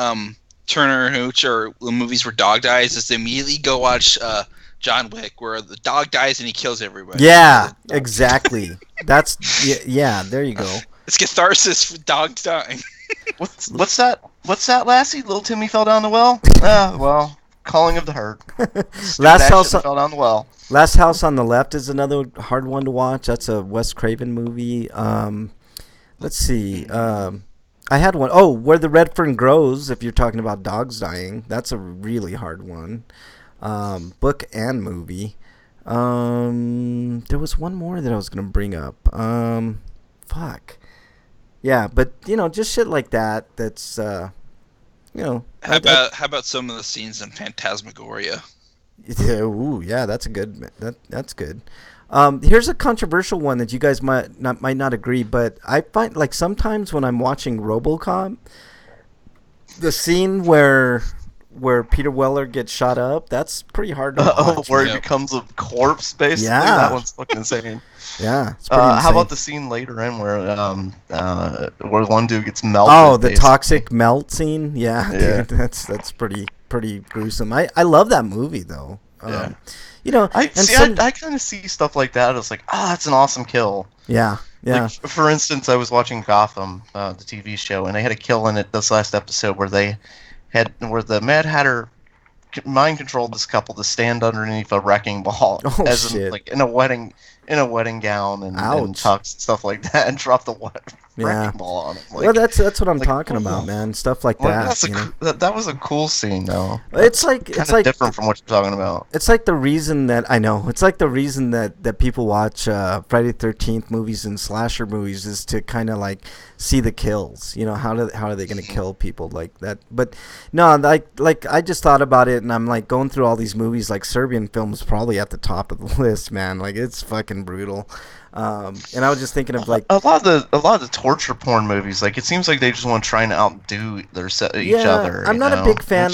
Speaker 2: Turner and Hooch or the movies where dog dies is to immediately go watch John Wick, where the dog dies and he kills everybody.
Speaker 1: Yeah, exactly. That's there you go. It's
Speaker 3: catharsis for dogs dying. What's that? What's that, Lassie? Little Timmy fell down the well. Well, calling of the herd.
Speaker 1: Last House
Speaker 3: fell down the well.
Speaker 1: Last House on the Left is another hard one to watch. That's a Wes Craven movie. Let's see. I had one. Oh, Where the Red Fern Grows. If you're talking about dogs dying, that's a really hard one. Book and movie. There was one more that I was gonna bring up. Fuck. Yeah, but just shit like that. That's How
Speaker 2: about some of the scenes in Phantasmagoria?
Speaker 1: Yeah, that's a good. That's good. Here's a controversial one that you guys might not agree, but I find like sometimes when I'm watching RoboCop, the scene where Peter Weller gets shot up, that's pretty hard to watch.
Speaker 3: Where he becomes a corpse, basically.
Speaker 1: Yeah,
Speaker 3: that one's fucking insane.
Speaker 1: Yeah, it's pretty insane.
Speaker 3: How about the scene later in where one dude gets melted?
Speaker 1: Oh, the toxic melt scene. Yeah. Dude, that's pretty gruesome. I love that movie though.
Speaker 3: Yeah.
Speaker 1: I
Speaker 3: kind of see stuff like that. It's like, that's an awesome kill.
Speaker 1: Yeah.
Speaker 3: Like, for instance, I was watching Gotham, the TV show, and they had a kill in it this last episode where the Mad Hatter mind controlled this couple to stand underneath a wrecking ball like in a wedding gown and tux and stuff like that, and drop the wrecking ball on him.
Speaker 1: Well, that's what I'm talking about, man. Stuff like that.
Speaker 3: That was a cool scene, though.
Speaker 1: It's like
Speaker 3: different from what you're talking about.
Speaker 1: It's like the reason that I know. It's like the reason that people watch Friday the 13th movies and slasher movies is to kind of like see the kills. How are they going to kill people like that? But no, like I just thought about it, and I'm like going through all these movies. Like Serbian films probably at the top of the list, man. Like it's fucking brutal. And I was just thinking of like
Speaker 3: a lot of the torture porn movies. Like it seems like they just want to try and outdo each other.
Speaker 1: I'm not a big fan.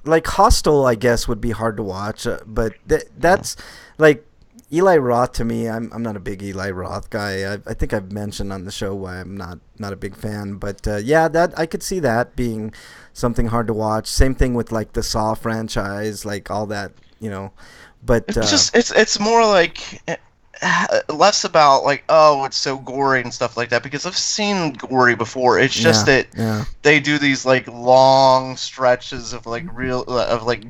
Speaker 1: Like Hostel, I guess would be hard to watch, but that's like Eli Roth to me. I'm not a big Eli Roth guy. I think I've mentioned on the show why I'm not a big fan. But that I could see that being something hard to watch. Same thing with like the Saw franchise, like all that, But
Speaker 3: it's more like less about like, it's so gory and stuff like that, because I've seen gory before. It's just that they do these like long stretches of like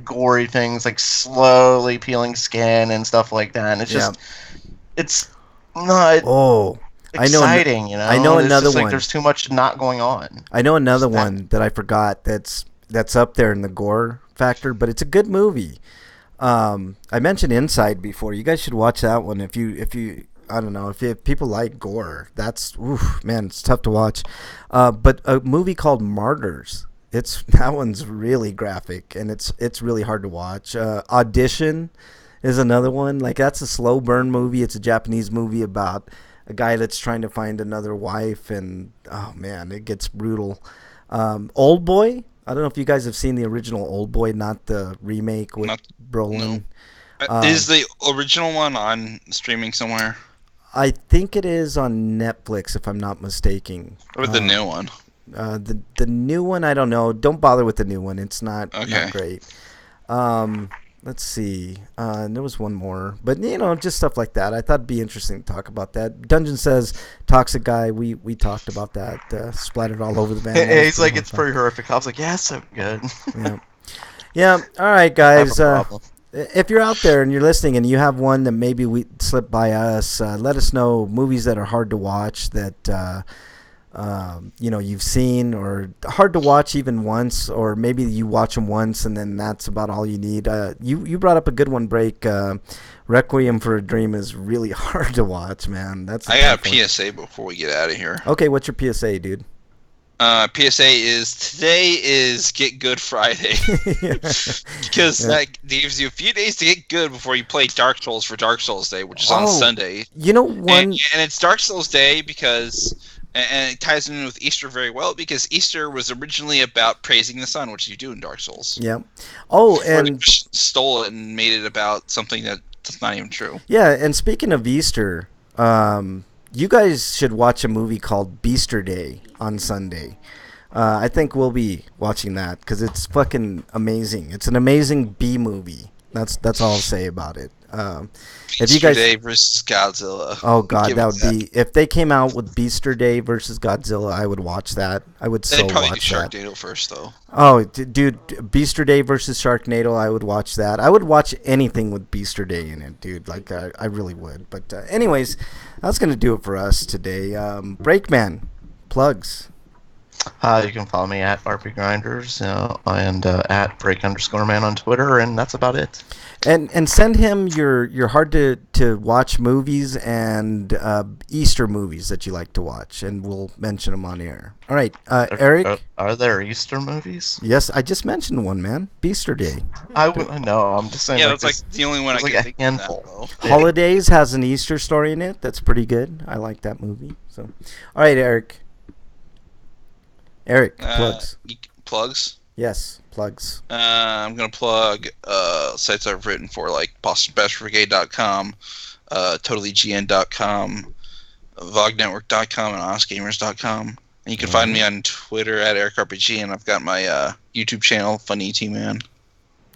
Speaker 3: gory things, like slowly peeling skin and stuff like that, and it's just it's not exciting. I know another one. Like, there's too much not going on.
Speaker 1: I know another one that I forgot that's up there in the gore factor, but it's a good movie. I mentioned Inside before. You guys should watch that one. If you I don't know if people like gore. That's man, it's tough to watch. But a movie called Martyrs. That one's really graphic and it's really hard to watch. Audition is another one. Like that's a slow burn movie. It's a Japanese movie about a guy that's trying to find another wife, and oh man, it gets brutal. Old Boy. I don't know if you guys have seen the original Old Boy, not the remake with Brolin.
Speaker 2: No. Is the original one on streaming somewhere?
Speaker 1: I think it is on Netflix, if I'm not mistaken.
Speaker 2: Or the new one?
Speaker 1: The new one, I don't know. Don't bother with the new one. It's not great. Let's see. There was one more. But, just stuff like that. I thought it'd be interesting to talk about that. Dungeon says, Toxic Guy, we talked about that. Splattered all over the van.
Speaker 3: He's like, it's pretty horrific. I was like, yeah, it's so good.
Speaker 1: Yeah. All right, guys. If you're out there and you're listening and you have one that maybe we slipped by us, let us know movies that are hard to watch that you've seen, or hard to watch even once, or maybe you watch them once and then that's about all you need. You brought up a good one, Break. Requiem for a Dream is really hard to watch, man.
Speaker 2: I got a PSA before we get out of here.
Speaker 1: Okay, what's your PSA, dude?
Speaker 2: PSA is today is Get Good Friday. Because that gives you a few days to get good before you play Dark Souls for Dark Souls Day, which is on Sunday. And it's Dark Souls Day because, and it ties in with Easter very well, because Easter was originally about praising the sun, which you do in Dark Souls.
Speaker 1: Yeah. Oh, and
Speaker 2: they stole it and made it about something that's not even true.
Speaker 1: Yeah, and speaking of Easter, you guys should watch a movie called Beaster Day on Sunday. I think we'll be watching that because it's fucking amazing. It's an amazing B movie. That's all I'll say about it. If you guys,
Speaker 2: Day versus Godzilla.
Speaker 1: Oh god, that would be, if they came out with Beaster Day versus Godzilla, I would watch that. I would so watch that. They'd probably do
Speaker 2: Sharknado first, though.
Speaker 1: Oh, dude, Beaster Day versus Sharknado, I would watch that. I would watch anything with Beaster Day in it, dude. Like I really would. But anyways, that's gonna do it for us today. Breakman, plugs.
Speaker 3: You can follow me at RPGrinders and at break_man on Twitter, and that's about it.
Speaker 1: And send him your hard to watch movies and Easter movies that you like to watch, and we'll mention them on air. All right, Eric.
Speaker 3: Are there Easter movies?
Speaker 1: Yes, I just mentioned one, man. Beaster Day.
Speaker 3: No, I'm just saying.
Speaker 2: Yeah, that's like the only one I can think
Speaker 3: of.
Speaker 1: Holidays has an Easter story in it. That's pretty good. I like that movie. So, all right, Eric. Plugs.
Speaker 2: Plugs?
Speaker 1: Yes, plugs.
Speaker 2: I'm going to plug sites I've written for, like BostonBashBrigade.com, TotallyGN.com, VogNetwork.com, and HonestGamers.com. And you can find me on Twitter at EricRPG, and I've got my YouTube channel, Funny T-Man.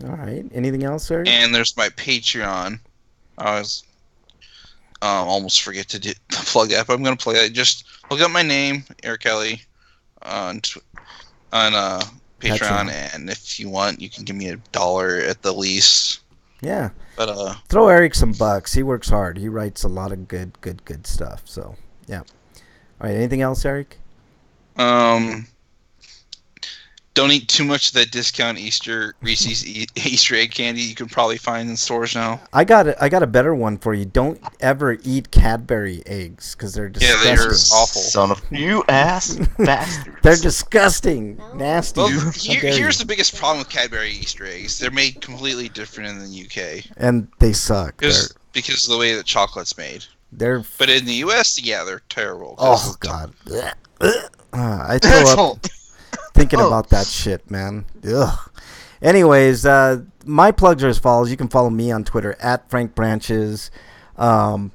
Speaker 1: All right. Anything else, Eric?
Speaker 2: And there's my Patreon. I was almost forget to plug that, but I'm going to plug that. Just look up my name, Eric Kelly, on Patreon, and if you want, you can give me $1 at the least.
Speaker 1: Yeah.
Speaker 2: But
Speaker 1: throw Eric some bucks. He works hard. He writes a lot of good stuff. So yeah. All right. Anything else, Eric?
Speaker 2: Don't eat too much of that discount Reese's Easter egg candy you can probably find in stores now.
Speaker 1: I got a better one for you. Don't ever eat Cadbury eggs because they're disgusting.
Speaker 2: Yeah, they're awful.
Speaker 3: Son of you ass bastards.
Speaker 1: They're disgusting, nasty.
Speaker 2: Well, here's the biggest problem with Cadbury Easter eggs: they're made completely different in the UK,
Speaker 1: and they suck.
Speaker 2: Because of the way that chocolate's made. But in the US, yeah, they're terrible.
Speaker 1: Oh god, I throw up thinking about that shit, man. Ugh. Anyways, my plugs are as follows. You can follow me on Twitter at Frank Branches. Watch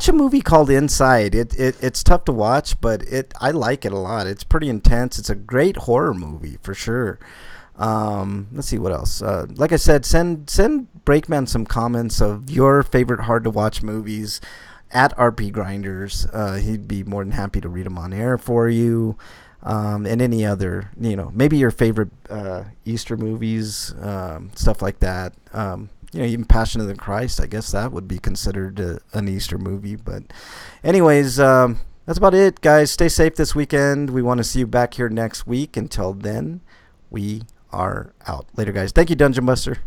Speaker 1: a movie called Inside. It's tough to watch, but I like it a lot. It's pretty intense. It's a great horror movie for sure. Let's see what else. Like I said, send Breakman some comments of your favorite hard to watch movies at RPGrinders. He'd be more than happy to read them on air for you. And any other, maybe your favorite Easter movies, stuff like that. Even Passion of the Christ, I guess that would be considered an Easter movie. But anyways, that's about it, guys. Stay safe this weekend. We want to see you back here next week. Until then, we are out. Later, guys. Thank you, Dungeon Buster.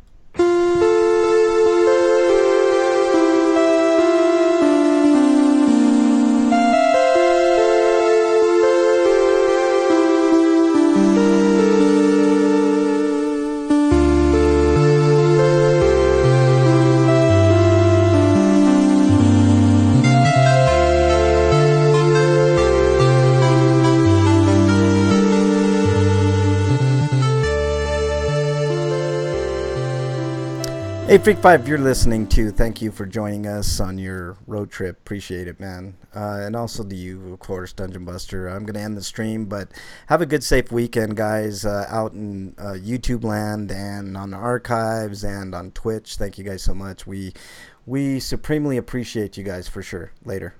Speaker 1: Hey, Freak 5, if you're listening too, thank you for joining us on your road trip. Appreciate it, man. And also to you, of course, Dungeon Buster. I'm going to end the stream, but have a good, safe weekend, guys, out in YouTube land and on the archives and on Twitch. Thank you guys so much. We supremely appreciate you guys for sure. Later.